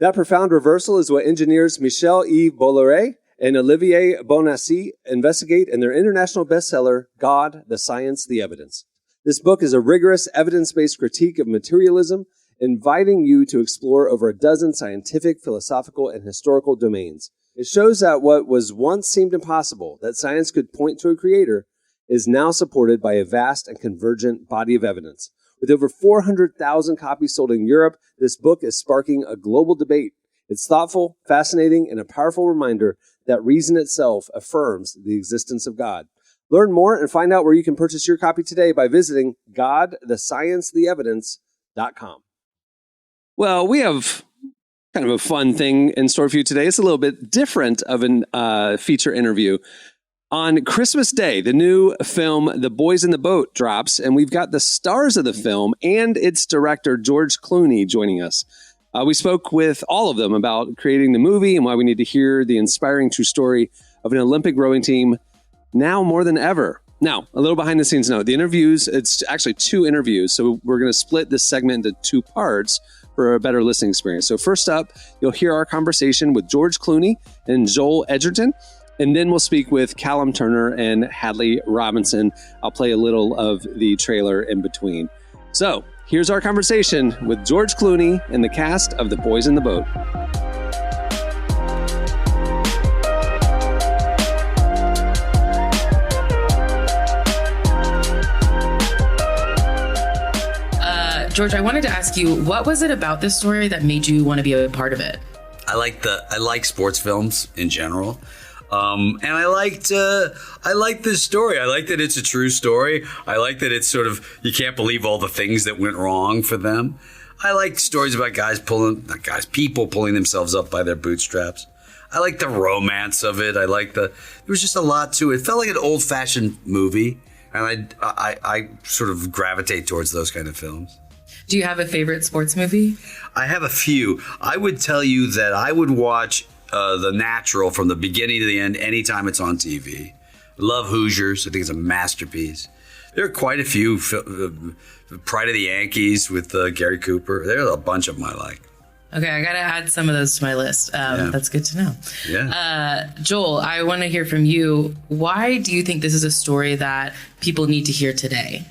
That profound reversal is what engineers Michel-Yves Bolloré and Olivier Bonassi investigate in their international bestseller, God, the Science, the Evidence. This book is a rigorous, evidence-based critique of materialism, inviting you to explore over a dozen scientific, philosophical, and historical domains. It shows that what was once seemed impossible, that science could point to a creator, is now supported by a vast and convergent body of evidence. With over 400,000 copies sold in Europe, this book is sparking a global debate. It's thoughtful, fascinating, and a powerful reminder that reason itself affirms the existence of God. Learn more and find out where you can purchase your copy today by visiting godthesciencetheevidence.com. Well, we have kind of a fun thing in store for you today. It's a little bit different of a feature interview. On Christmas Day, the new film The Boys in the Boat drops, and we've got the stars of the film and its director, George Clooney, joining us. We spoke with all of them about creating the movie and why we need to hear the inspiring true story of an Olympic rowing team now more than ever. Now, a little behind the scenes note. The interviews, it's actually 2 interviews, so we're going to split this segment into 2 parts for a better listening experience. So first up, you'll hear our conversation with George Clooney and Joel Edgerton. And then we'll speak with Callum Turner and Hadley Robinson. I'll play a little of the trailer in between. So here's our conversation with George Clooney and the cast of The Boys in the Boat. George, I wanted to ask you, what was it about this story that made you want to be a part of it? I like sports films in general. And I like this story. I like that it's a true story. I like that it's sort of, you can't believe all the things that went wrong for them. I like stories about people pulling themselves up by their bootstraps. I like the romance of it. There was just a lot to it. It felt like an old fashioned movie. And I sort of gravitate towards those kind of films. Do you have a favorite sports movie? I have a few. I would tell you that I would watch The Natural from the beginning to the end anytime it's on TV. Love Hoosiers. I think it's a masterpiece. There are quite a few. Pride of the Yankees with Gary Cooper. There are a bunch of them I like. Okay, I got to add some of those to my list. That's good to know. Yeah. Joel, I want to hear from you. Why do you think this is a story that people need to hear today?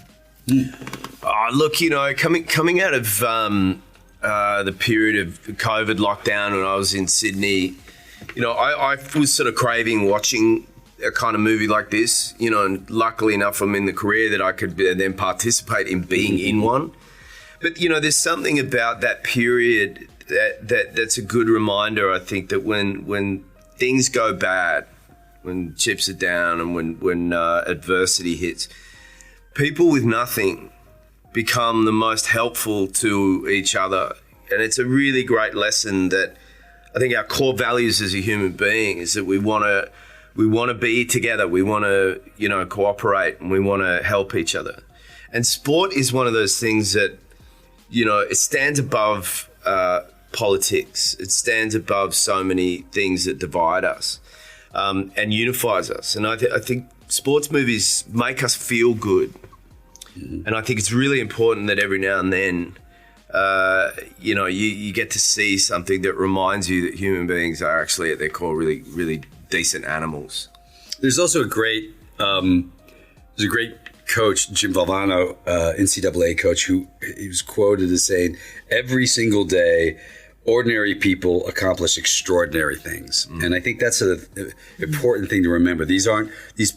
Look, coming out of the period of COVID lockdown when I was in Sydney, I was sort of craving watching a kind of movie like this, and luckily enough I'm in the career that I could then participate in being in one. But, there's something about that period that's a good reminder, I think, that when things go bad, when chips are down and when adversity hits, people with nothing become the most helpful to each other. And it's a really great lesson that I think our core values as a human being is that we want to be together. We want to, cooperate, and we want to help each other. And sport is one of those things that, it stands above politics. It stands above so many things that divide us and unifies us. And I think sports movies make us feel good. And I think it's really important that every now and then, you get to see something that reminds you that human beings are actually at their core really, really decent animals. There's also a great coach, Jim Valvano, NCAA coach, who he was quoted as saying, "Every single day, ordinary people accomplish extraordinary things." And I think that's an important thing to remember. These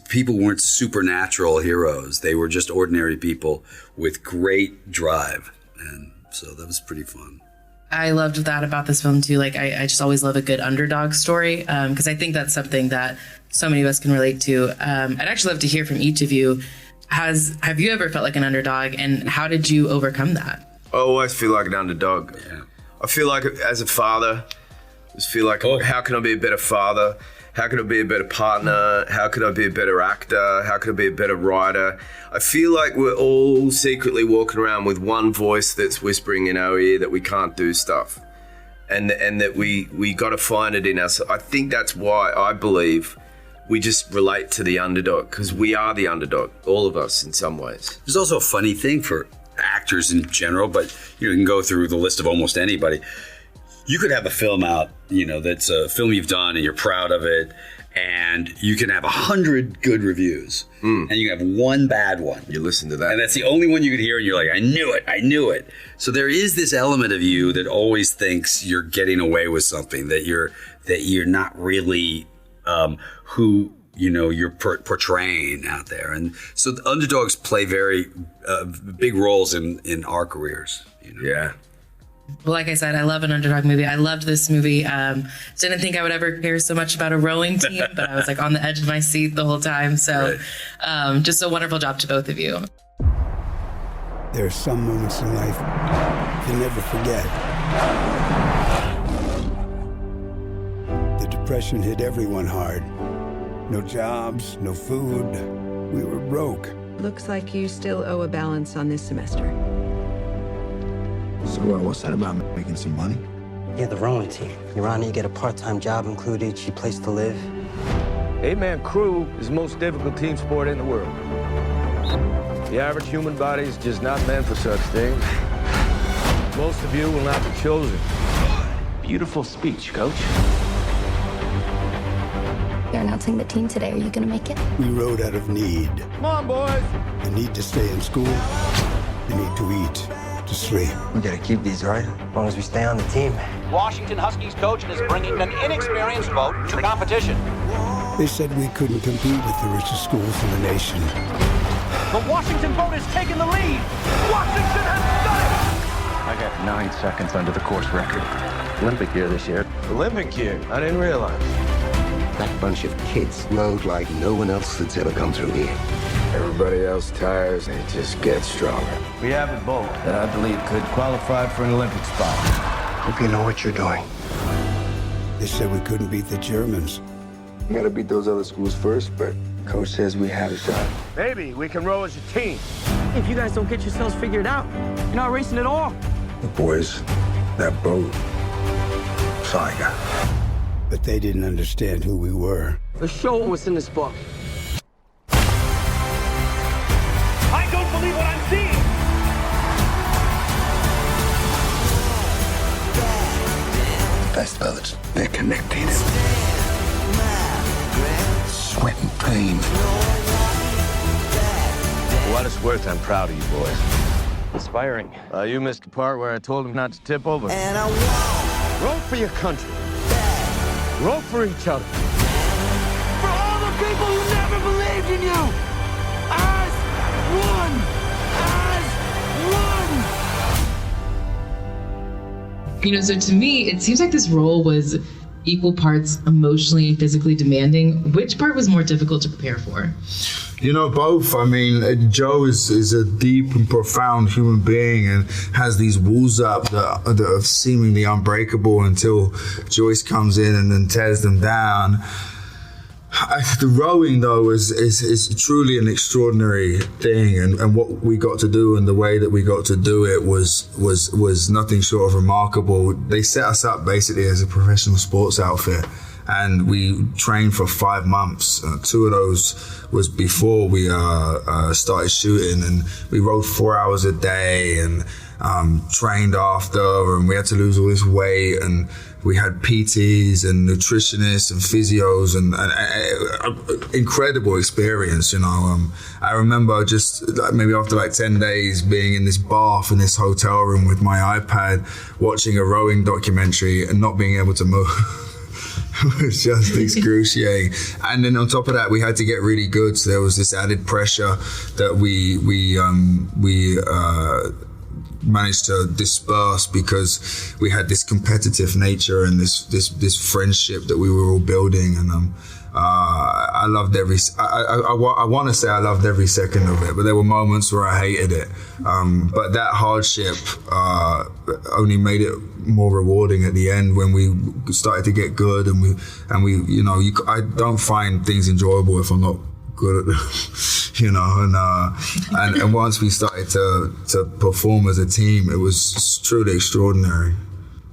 people weren't supernatural heroes. They were just ordinary people with great drive. And so that was pretty fun. I loved that about this film too. Like I just always love a good underdog story because I think that's something that so many of us can relate to. I'd actually love to hear from each of you. Have you ever felt like an underdog, and how did you overcome that? I always feel like an underdog. Yeah. I feel like as a father, I just feel like, how can I be a better father? How can I be a better partner? How could I be a better actor? How could I be a better writer? I feel like we're all secretly walking around with one voice that's whispering in our ear that we can't do stuff, and that we got to find it in us. I think that's why I believe we just relate to the underdog, because we are the underdog, all of us in some ways. There's also a funny thing for actors in general, but you can go through the list of almost anybody. you could have a film out, that's a film you've done and you're proud of it, and you can have 100 good reviews, and you can have one bad one. You listen to that, and that's the only one you could hear, and you're like, I knew it. So there is this element of you that always thinks you're getting away with something, that you're not really who you're portraying out there. And so the underdogs play very big roles in our careers. Yeah. Well, like I said, I love an underdog movie. I loved this movie. Didn't think I would ever care so much about a rowing team, but I was like on the edge of my seat the whole time. So just a wonderful job to both of you. There are some moments in life you'll never forget. The Depression hit everyone hard. No jobs, no food. We were broke. Looks like you still owe a balance on this semester. So what's that about, making some money? Yeah, the rowing team. You're on it, you get a part-time job included, cheap place to live. 8-man crew is the most difficult team sport in the world. The average human body is just not meant for such things. Most of you will not be chosen. Beautiful speech, Coach. You're announcing the team today. Are you gonna make it? We rode out of need. Come on, boys! The need to stay in school, the need to eat, to sleep. We gotta keep these, right? As long as we stay on the team. Washington Huskies coach is bringing an inexperienced vote to competition. They said we couldn't compete with the richest schools in the nation. The Washington vote has taken the lead. Washington has done it! I got 9 seconds under the course record. Olympic year this year. Olympic year? I didn't realize. That bunch of kids rode like no one else that's ever come through here. Everybody else tires, they just get stronger. We have a boat that I believe could qualify for an Olympic spot. Hope you know what you're doing. They said we couldn't beat the Germans. We gotta beat those other schools first, but Coach says we have a shot. Maybe we can row as a team. If you guys don't get yourselves figured out, you're not racing at all. The boys, that boat, that's all I got. But they didn't understand who we were. The show what's in this book. I don't believe what I'm seeing! Best brothers, they're connected. Sweat and pain. For what it's worth, I'm proud of you boys. Inspiring. You missed the part where I told him not to tip over. And I row for your country. Row for each other. For all the people who never believed in you! As one! As one! So to me, it seems like this role was equal parts emotionally and physically demanding. Which part was more difficult to prepare for? Both. I mean, Joe is a deep and profound human being and has these walls up that are seemingly unbreakable until Joyce comes in and then tears them down. The rowing, though, is truly an extraordinary thing, and what we got to do and the way that we got to do it was nothing short of remarkable. They set us up basically as a professional sports outfit, and we trained for 5 months. 2 of those was before we started shooting, and we rowed 4 hours a day and trained after, and we had to lose all this weight, and we had PTs and nutritionists and physios and incredible experience, I remember just maybe after 10 days being in this bath in this hotel room with my iPad, watching a rowing documentary and not being able to move. It was just excruciating. And then on top of that, we had to get really good. So there was this added pressure that we managed to disperse because we had this competitive nature and this friendship that we were all building. And I loved I want to say I loved every second of it, but there were moments where I hated it. But that hardship only made it more rewarding at the end when we started to get good, and I don't find things enjoyable if I'm not good at them, and once we started to perform as a team, it was truly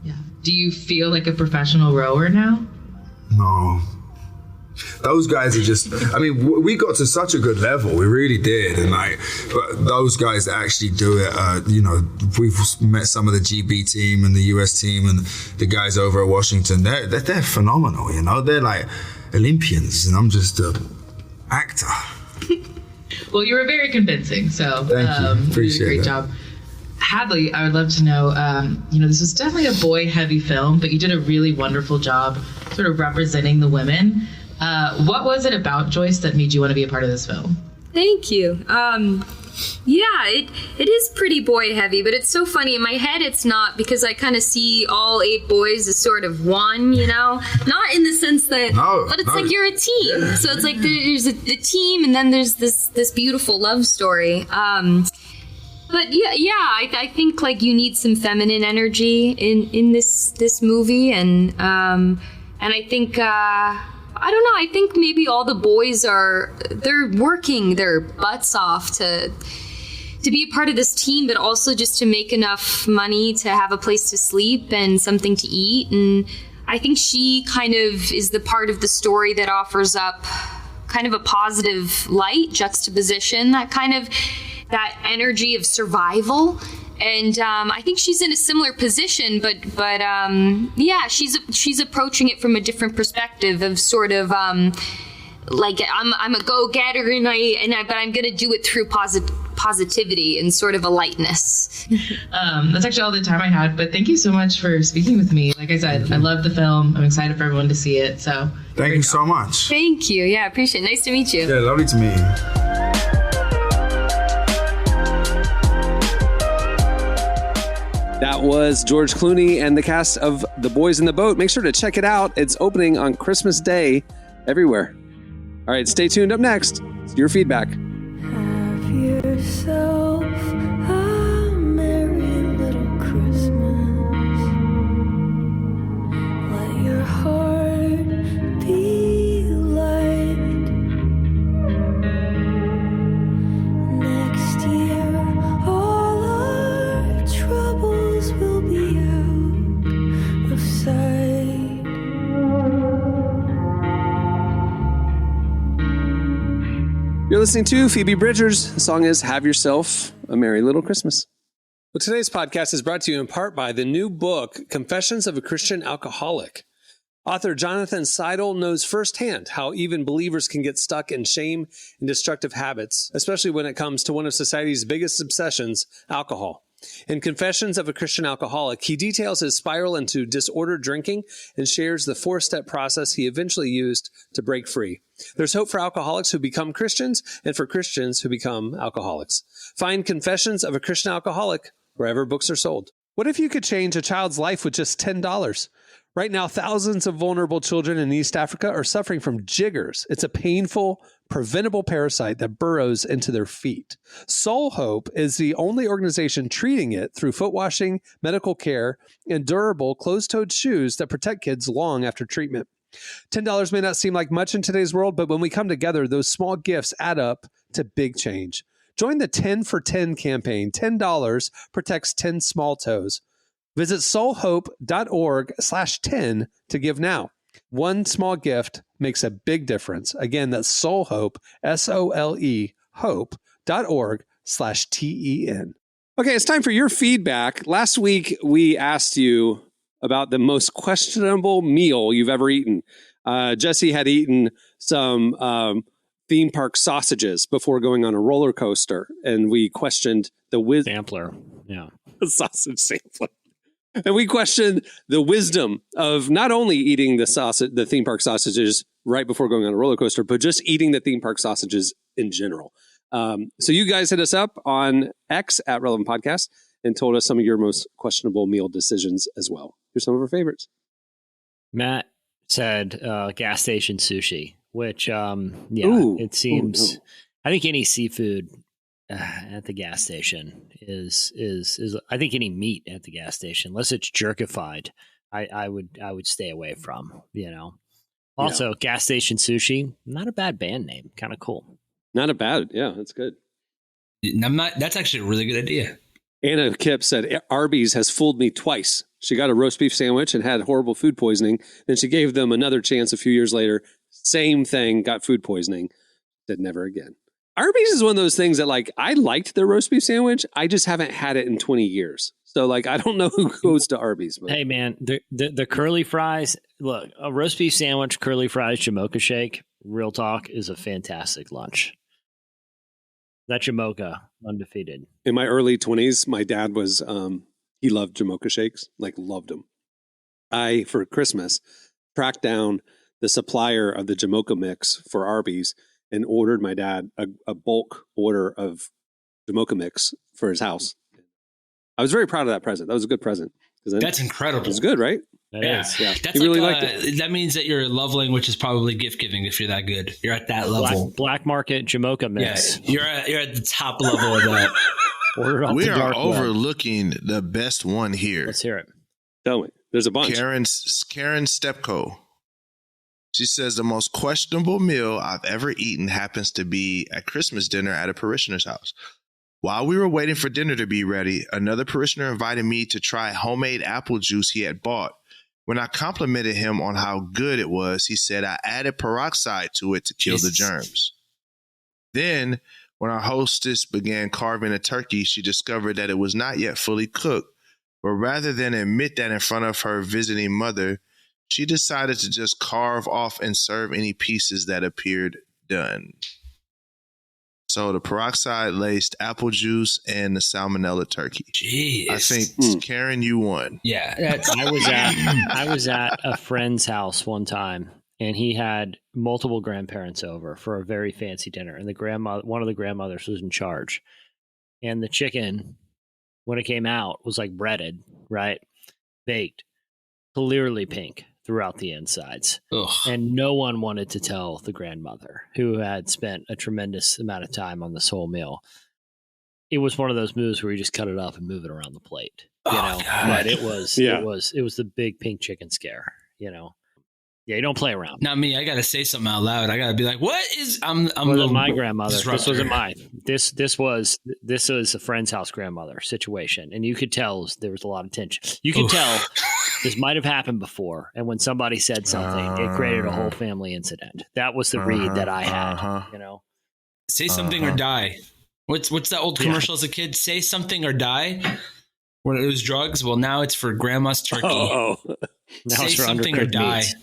Yeah. Do you feel like a professional rower now? No. Those guys are just, I mean, we got to such a good level. We really did. And but those guys that actually do it, we've met some of the GB team and the US team and the guys over at Washington. They're phenomenal, They're like Olympians, and I'm just an actor. Well, you were very convincing, so Thank you. Appreciate you did a great job. Hadley, I would love to know, this was definitely a boy-heavy film, but you did a really wonderful job sort of representing the women. What was it about Joyce that made you want to be a part of this film? Thank you. It is pretty boy heavy, but it's so funny. In my head, it's not, because I kind of see all 8 boys as sort of one, Not in the sense that, but it's like you're a team. Yeah. So it's like there's the team, and then there's this beautiful love story. But I think like you need some feminine energy in this movie, and I think. I don't know. I think maybe all the boys they're working their butts off to be a part of this team, but also just to make enough money to have a place to sleep and something to eat. And I think she kind of is the part of the story that offers up kind of a positive light juxtaposition, that energy of survival. And I think she's in a similar position, but she's approaching it from a different perspective of sort of like I'm a go-getter, but I'm going to do it through positivity and sort of a lightness. That's actually all the time I had, but thank you so much for speaking with me. Like I said, I love the film. I'm excited for everyone to see it. So thank you so much. Thank you. Yeah, I appreciate it. Nice to meet you. Yeah, lovely to meet you. That was George Clooney and the cast of The Boys in the Boat. Make sure to check it out. It's opening on Christmas Day everywhere. All right, stay tuned. Up next, it's your feedback. Have yourself a merry little Christmas. Let your heart be light. Next year, all our troubles will be out of sight. You're listening to Phoebe Bridgers. The song is Have Yourself a Merry Little Christmas. Well, today's podcast is brought to you in part by the new book, Confessions of a Christian Alcoholic. Author Jonathan Seidel knows firsthand how even believers can get stuck in shame and destructive habits, especially when it comes to one of society's biggest obsessions, alcohol. In Confessions of a Christian Alcoholic, he details his spiral into disordered drinking and shares the 4-step process he eventually used to break free. There's hope for alcoholics who become Christians and for Christians who become alcoholics. Find Confessions of a Christian Alcoholic wherever books are sold. What if you could change a child's life with just $10? Right now, thousands of vulnerable children in East Africa are suffering from jiggers. It's a painful, preventable parasite that burrows into their feet. Soul Hope is the only organization treating it through foot washing, medical care, and durable closed-toed shoes that protect kids long after treatment. $10 may not seem like much in today's world, but when we come together, those small gifts add up to big change. Join the 10 for 10 campaign. $10 protects 10 small toes. Visit soulhope.org/10 to give now. One small gift makes a big difference. Again, that's soulhope, SOLE, hope.org/TEN. Okay, it's time for your feedback. Last week, we asked you about the most questionable meal you've ever eaten. Jesse had eaten some theme park sausages before going on a roller coaster, and we questioned the sampler. Yeah. Sausage sampler. And we questioned the wisdom of not only eating the theme park sausages right before going on a roller coaster, but just eating the theme park sausages in general. So you guys hit us up on X at Relevant Podcast and told us some of your most questionable meal decisions as well. Here's some of our favorites. Matt said gas station sushi, which, it seems, I think any seafood at the gas station is I think any meat at the gas station, unless it's jerkified, I would stay away from, Also, gas station sushi, not a bad band name, kind of cool. Not a bad, that's good. That's actually a really good idea. Anna Kipp said, Arby's has fooled me twice. She got a roast beef sandwich and had horrible food poisoning. Then she gave them another chance a few years later. Same thing, got food poisoning. Said never again. Arby's is one of those things that like I liked their roast beef sandwich. I just haven't had it in 20 years. So like I don't know who goes to Arby's. But. Hey man, the curly fries. Look, a roast beef sandwich, curly fries, Jamocha shake. Real talk is a fantastic lunch. That Jamocha undefeated. In my early 20s, my dad was he loved Jamocha shakes, like loved them. I for Christmas tracked down the supplier of the Jamocha mix for Arby's and ordered my dad a bulk order of Jamocha mix for his house. I was very proud of that present. That was a good present. That's incredible. It was good, right? Yeah. That's he really like, liked it. That means that your love language is probably gift giving if you're that good. You're at that level. Black market Jamocha mix. Yeah, you're at the top level of that. We are overlooking the best one here. Let's hear it. Tell me. There's a bunch. Karen Stepko. She says the most questionable meal I've ever eaten happens to be at Christmas dinner at a parishioner's house. While we were waiting for dinner to be ready, another parishioner invited me to try homemade apple juice he had bought. When I complimented him on how good it was, he said I added peroxide to it to kill the germs. Then, when our hostess began carving a turkey, she discovered that it was not yet fully cooked. But rather than admit that in front of her visiting mother, she decided to just carve off and serve any pieces that appeared done. So the peroxide-laced apple juice and the salmonella turkey. Jeez. I think, Karen, you won. Yeah. I was at a friend's house one time, and he had multiple grandparents over for a very fancy dinner. And one of the grandmothers was in charge. And the chicken, when it came out, was like breaded, right? Baked, clearly pink throughout the insides. Ugh. And no one wanted to tell the grandmother, who had spent a tremendous amount of time on this whole meal. It was one of those moves where you just cut it up and move it around the plate. You know, but it was the big pink chicken scare, you know. Yeah, you don't play around. Not me. I got to say something out loud. I got to be like, "What is?" I'm my grandmother. Disruptor. This wasn't mine. This was a friend's house grandmother situation, and you could tell there was a lot of tension. You could tell this might have happened before, and when somebody said something, it created a whole family incident. That was the read that I had. You know, say something or die. What's that old commercial as a kid? Say something or die. When it was drugs, well, now it's for grandma's turkey. Now say it's for something or die. meats.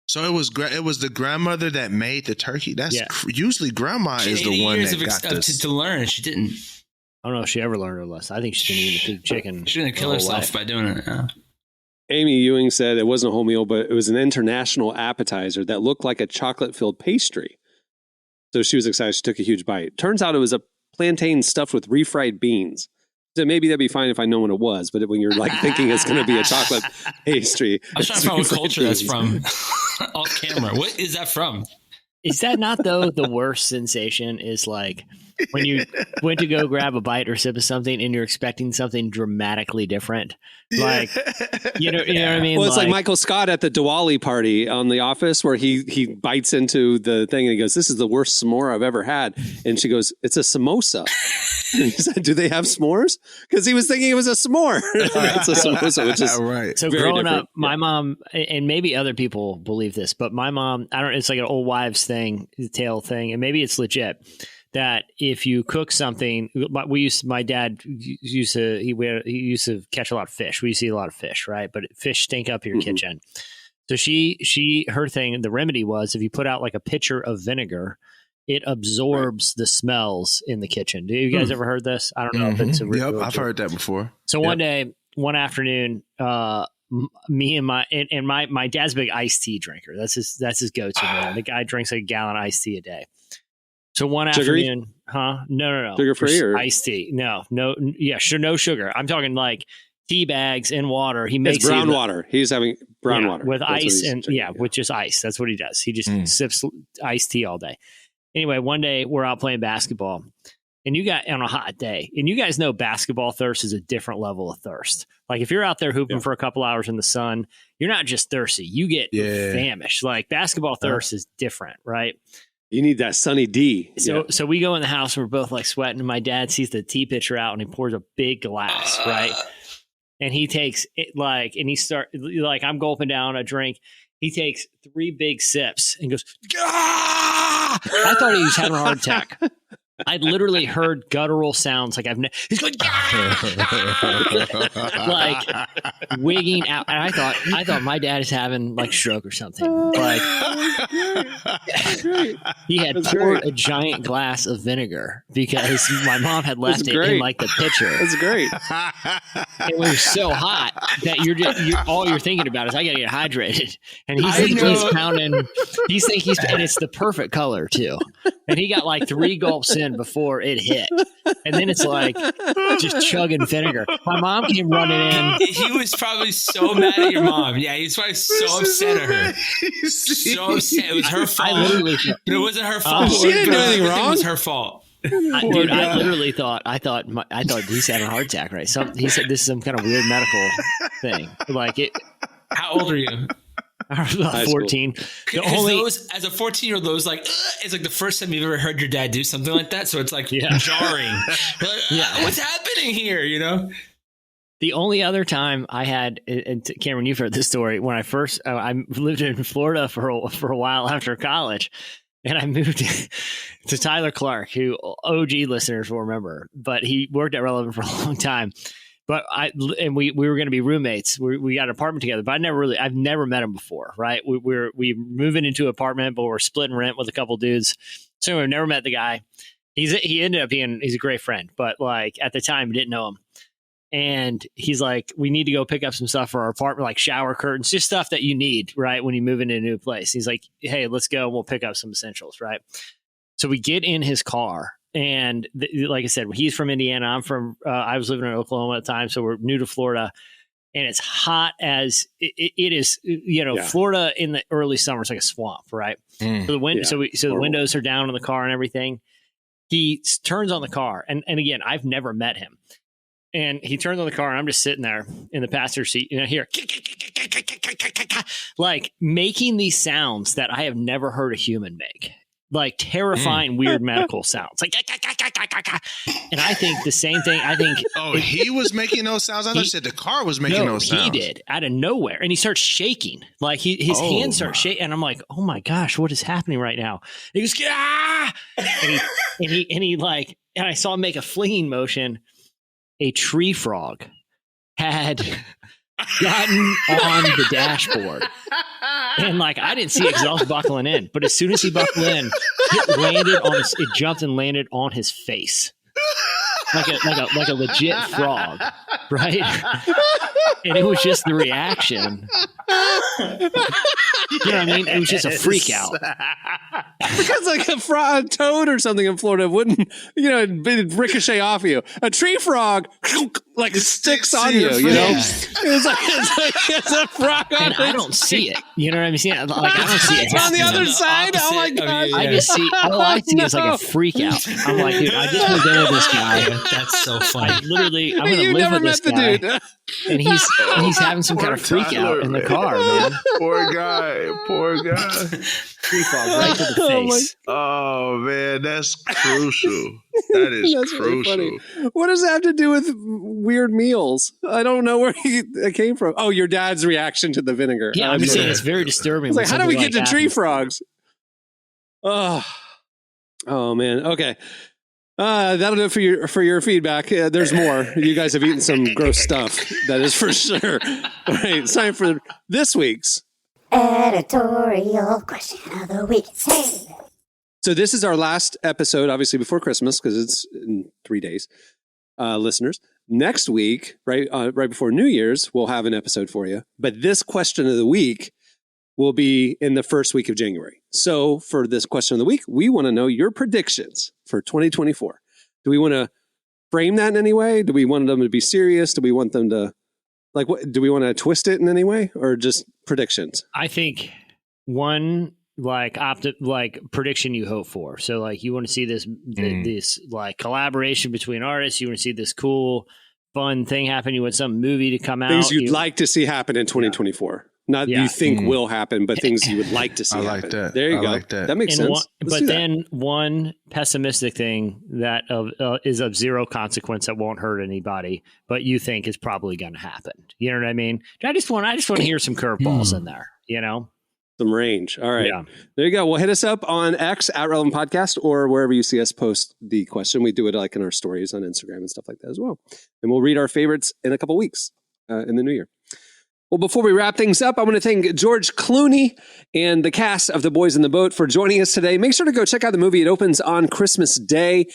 So it was the grandmother that made the turkey. That's usually grandma is the one that got this. To learn. She didn't. I don't know if she ever learned her lesson. I think she's been eating the pig chicken. She didn't kill herself by doing it. Yeah. Amy Ewing said it wasn't a whole meal, but it was an international appetizer that looked like a chocolate-filled pastry. So she was excited. She took a huge bite. Turns out it was a plantain stuffed with refried beans. So maybe that'd be fine if I know what it was, but when you're like thinking it's going to be a chocolate pastry. I'm trying to find what culture that's from. Off camera. What is that from? Is that not, though, the worst sensation is like when you went to go grab a bite or sip of something and you're expecting something dramatically different? Like, you know what I mean? Well, it's like Michael Scott at the Diwali party on The Office where he bites into the thing and he goes, "This is the worst s'more I've ever had." And she goes, "It's a samosa." And he said, "Do they have s'mores?" Because he was thinking it was a s'more. It's a samosa, which is right. So growing up, my mom, and maybe other people believe this, but my mom, it's like an old wives thing, tale thing, and maybe it's legit. That if you cook something, my dad used to catch a lot of fish. We used to eat a lot of fish, right? But fish stink up your kitchen. So her thing, the remedy was if you put out like a pitcher of vinegar, it absorbs the smells in the kitchen. Do you guys ever heard this? I don't know if it's a real I've heard that before. So one afternoon, me and my dad's a big iced tea drinker. That's his go-to, man. The guy drinks like a gallon of iced tea a day. So one afternoon, No. Sugar free or iced tea? No. Yeah, sure, no sugar. I'm talking like tea bags and water. He makes it's brown water. He's having brown water with ice with just ice. That's what he does. He just sips iced tea all day. Anyway, one day we're out playing basketball, and on a hot day, and you guys know basketball thirst is a different level of thirst. Like if you're out there hooping for a couple hours in the sun, you're not just thirsty; you get famished. Like basketball thirst is different, right? You need that sunny D. So we go in the house and we're both like sweating, and my dad sees the tea pitcher out and he pours a big glass, right? And he takes it and he starts I'm gulping down a drink, He takes 3 big sips and goes, "Ah!" I thought he was having a heart attack. I'd literally heard guttural sounds like he's going, like wigging out. And I thought my dad is having like stroke or something. Like he had poured a giant glass of vinegar because my mom had left it in like the pitcher. That's great. It was so hot that you're all you're thinking about is I got to get hydrated. And he's pounding. He's and it's the perfect color too. And he got like 3 gulps in before it hit. And then it's like just chugging vinegar. My mom came running in. He was probably so mad at your mom. Yeah, he was probably so upset at her. So upset. It was her fault. But it wasn't her fault. She didn't do anything wrong. It was her fault. Dude, I literally thought he's having a heart attack, right? He said this is some kind of weird medical thing. Like it. How old are you? I was about 14. Those, as a 14-year-old, those like it's like the first time you've ever heard your dad do something like that. So it's like jarring. Like, what's happening here? You know. The only other time I had, and Cameron, you've heard this story. When I first, I lived in Florida for a while after college, and I moved to Tyler Clark, who OG listeners will remember, but he worked at Relevant for a long time. But we were going to be roommates. We got an apartment together, but I've never met him before, right? We moving into an apartment, but we're splitting rent with a couple dudes. So we've never met the guy. He ended up he's a great friend, but like at the time, we didn't know him. And he's like, we need to go pick up some stuff for our apartment, like shower curtains, just stuff that you need, right? When you move into a new place. He's like, hey, let's go. We'll pick up some essentials, right? So we get in his car. And like I said, he's from Indiana. I'm from, I was living in Oklahoma at the time. So we're new to Florida. And it's hot as it is, Florida in the early summer is like a swamp, right? So the windows are down in the car and everything. He turns on the car. And again, I've never met him. And he turns on the car and I'm just sitting there in the passenger seat and I hear like making these sounds that I have never heard a human make. Like terrifying, weird medical sounds. Like, and I think the same thing. I think. Oh, he was making those sounds. I thought you said the car was making those sounds. He did out of nowhere, and he starts shaking. Like his hands start shaking, and I'm like, oh my gosh, what is happening right now? And he goes, ah! and I saw him make a flinging motion. A tree frog had gotten on the dashboard. And like I didn't see it because I was buckling in, but as soon as he buckled in, it jumped and landed on his face, like a legit frog, right? And it was just the reaction. You know what I mean? It was just a freak out. Because like a toad or something in Florida wouldn't, it'd ricochet off you. A tree frog like sticks on you, you know? It's a frog on and I don't see it. You know what I'm saying? Like I don't see it. It's on the other side. Oh my god! I just see all I see is like a freak out. I'm like, dude, I just moved into this guy. That's so funny. I'm going to live with this guy. Dude. And he's having some kind of freak out in the car, man. Poor guy. Tree frog right to the face. Oh man, that's crucial. That is crucial. Really funny. What does that have to do with weird meals? I don't know where it came from. Oh, your dad's reaction to the vinegar. Yeah, I'm just saying it's very disturbing. It's like, how do we get to tree frogs? Oh man. Okay. That'll do it for your feedback. There's more. You guys have eaten some gross stuff. That is for sure. All right, it's time for this week's editorial question of the week. So this is our last episode, obviously before Christmas, because it's in 3 days. Listeners, next week, right before New Year's, we'll have an episode for you. But this question of the week will be in the first week of January. So for this question of the week, we want to know your predictions for 2024. Do we want to frame that in any way? Do we want them to be serious? Do we want them to do we want to twist it in any way, or just predictions? I think one prediction you hope for. So like you want to see this like collaboration between artists. You want to see this cool, fun thing happen. You want some movie to come out. Things you'd like to see happen in 2024. Not you think will happen, but things you would like to see happen. Like that. There you go. Like that. That makes sense. One pessimistic thing that is of zero consequence that won't hurt anybody, but you think is probably going to happen. You know what I mean? I just want to hear some curveballs in there. You know. Some range. All right. Yeah. There you go. Well, hit us up on X at Relevant Podcast or wherever you see us post the question. We do it like in our stories on Instagram and stuff like that as well. And we'll read our favorites in a couple weeks in the new year. Well, before we wrap things up, I want to thank George Clooney and the cast of The Boys in the Boat for joining us today. Make sure to go check out the movie. It opens on Christmas Day.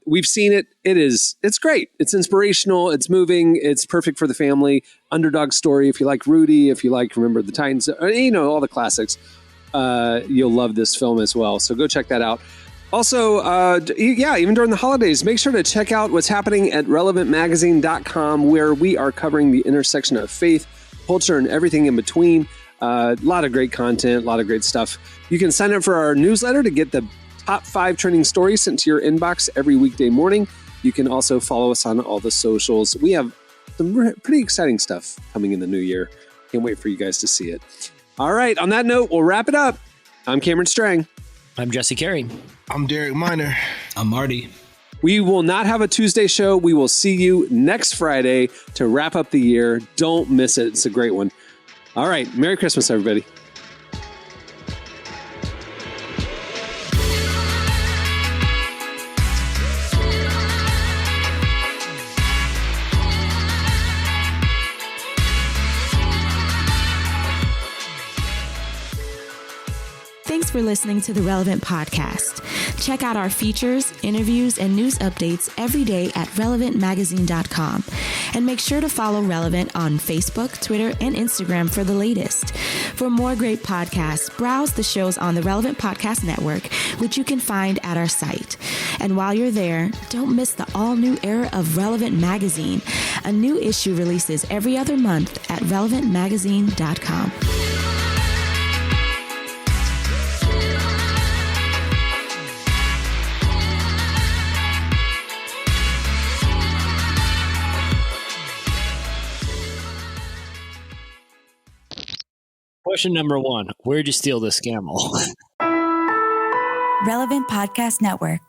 We've seen it. It's great. It's inspirational. It's moving. It's perfect for the family. Underdog story. If you like Rudy, if you like Remember the Titans, all the classics, you'll love this film as well. So go check that out. Also, even during the holidays, make sure to check out what's happening at relevantmagazine.com, where we are covering the intersection of faith, culture, and everything in between. A lot of great content, a lot of great stuff. You can sign up for our newsletter to get the top 5 trending stories sent to your inbox every weekday morning. You can also follow us on all the socials. We have some pretty exciting stuff coming in the new year. Can't wait for you guys to see it. All right, on that note, we'll wrap it up. I'm Cameron Strang. I'm Jesse Carey. I'm Derek Miner. I'm Marty. We will not have a Tuesday show. We will see you next Friday to wrap up the year. Don't miss it. It's a great one. All right. Merry Christmas, everybody. Thanks for listening to the Relevant Podcast. Check out our features, interviews, and news updates every day at relevantmagazine.com. And make sure to follow Relevant on Facebook, Twitter, and Instagram for the latest. For more great podcasts, browse the shows on the Relevant Podcast Network, which you can find at our site. And while you're there, don't miss the all-new era of Relevant Magazine. A new issue releases every other month at relevantmagazine.com. Question number 1. Where'd you steal this camel? Relevant Podcast Network.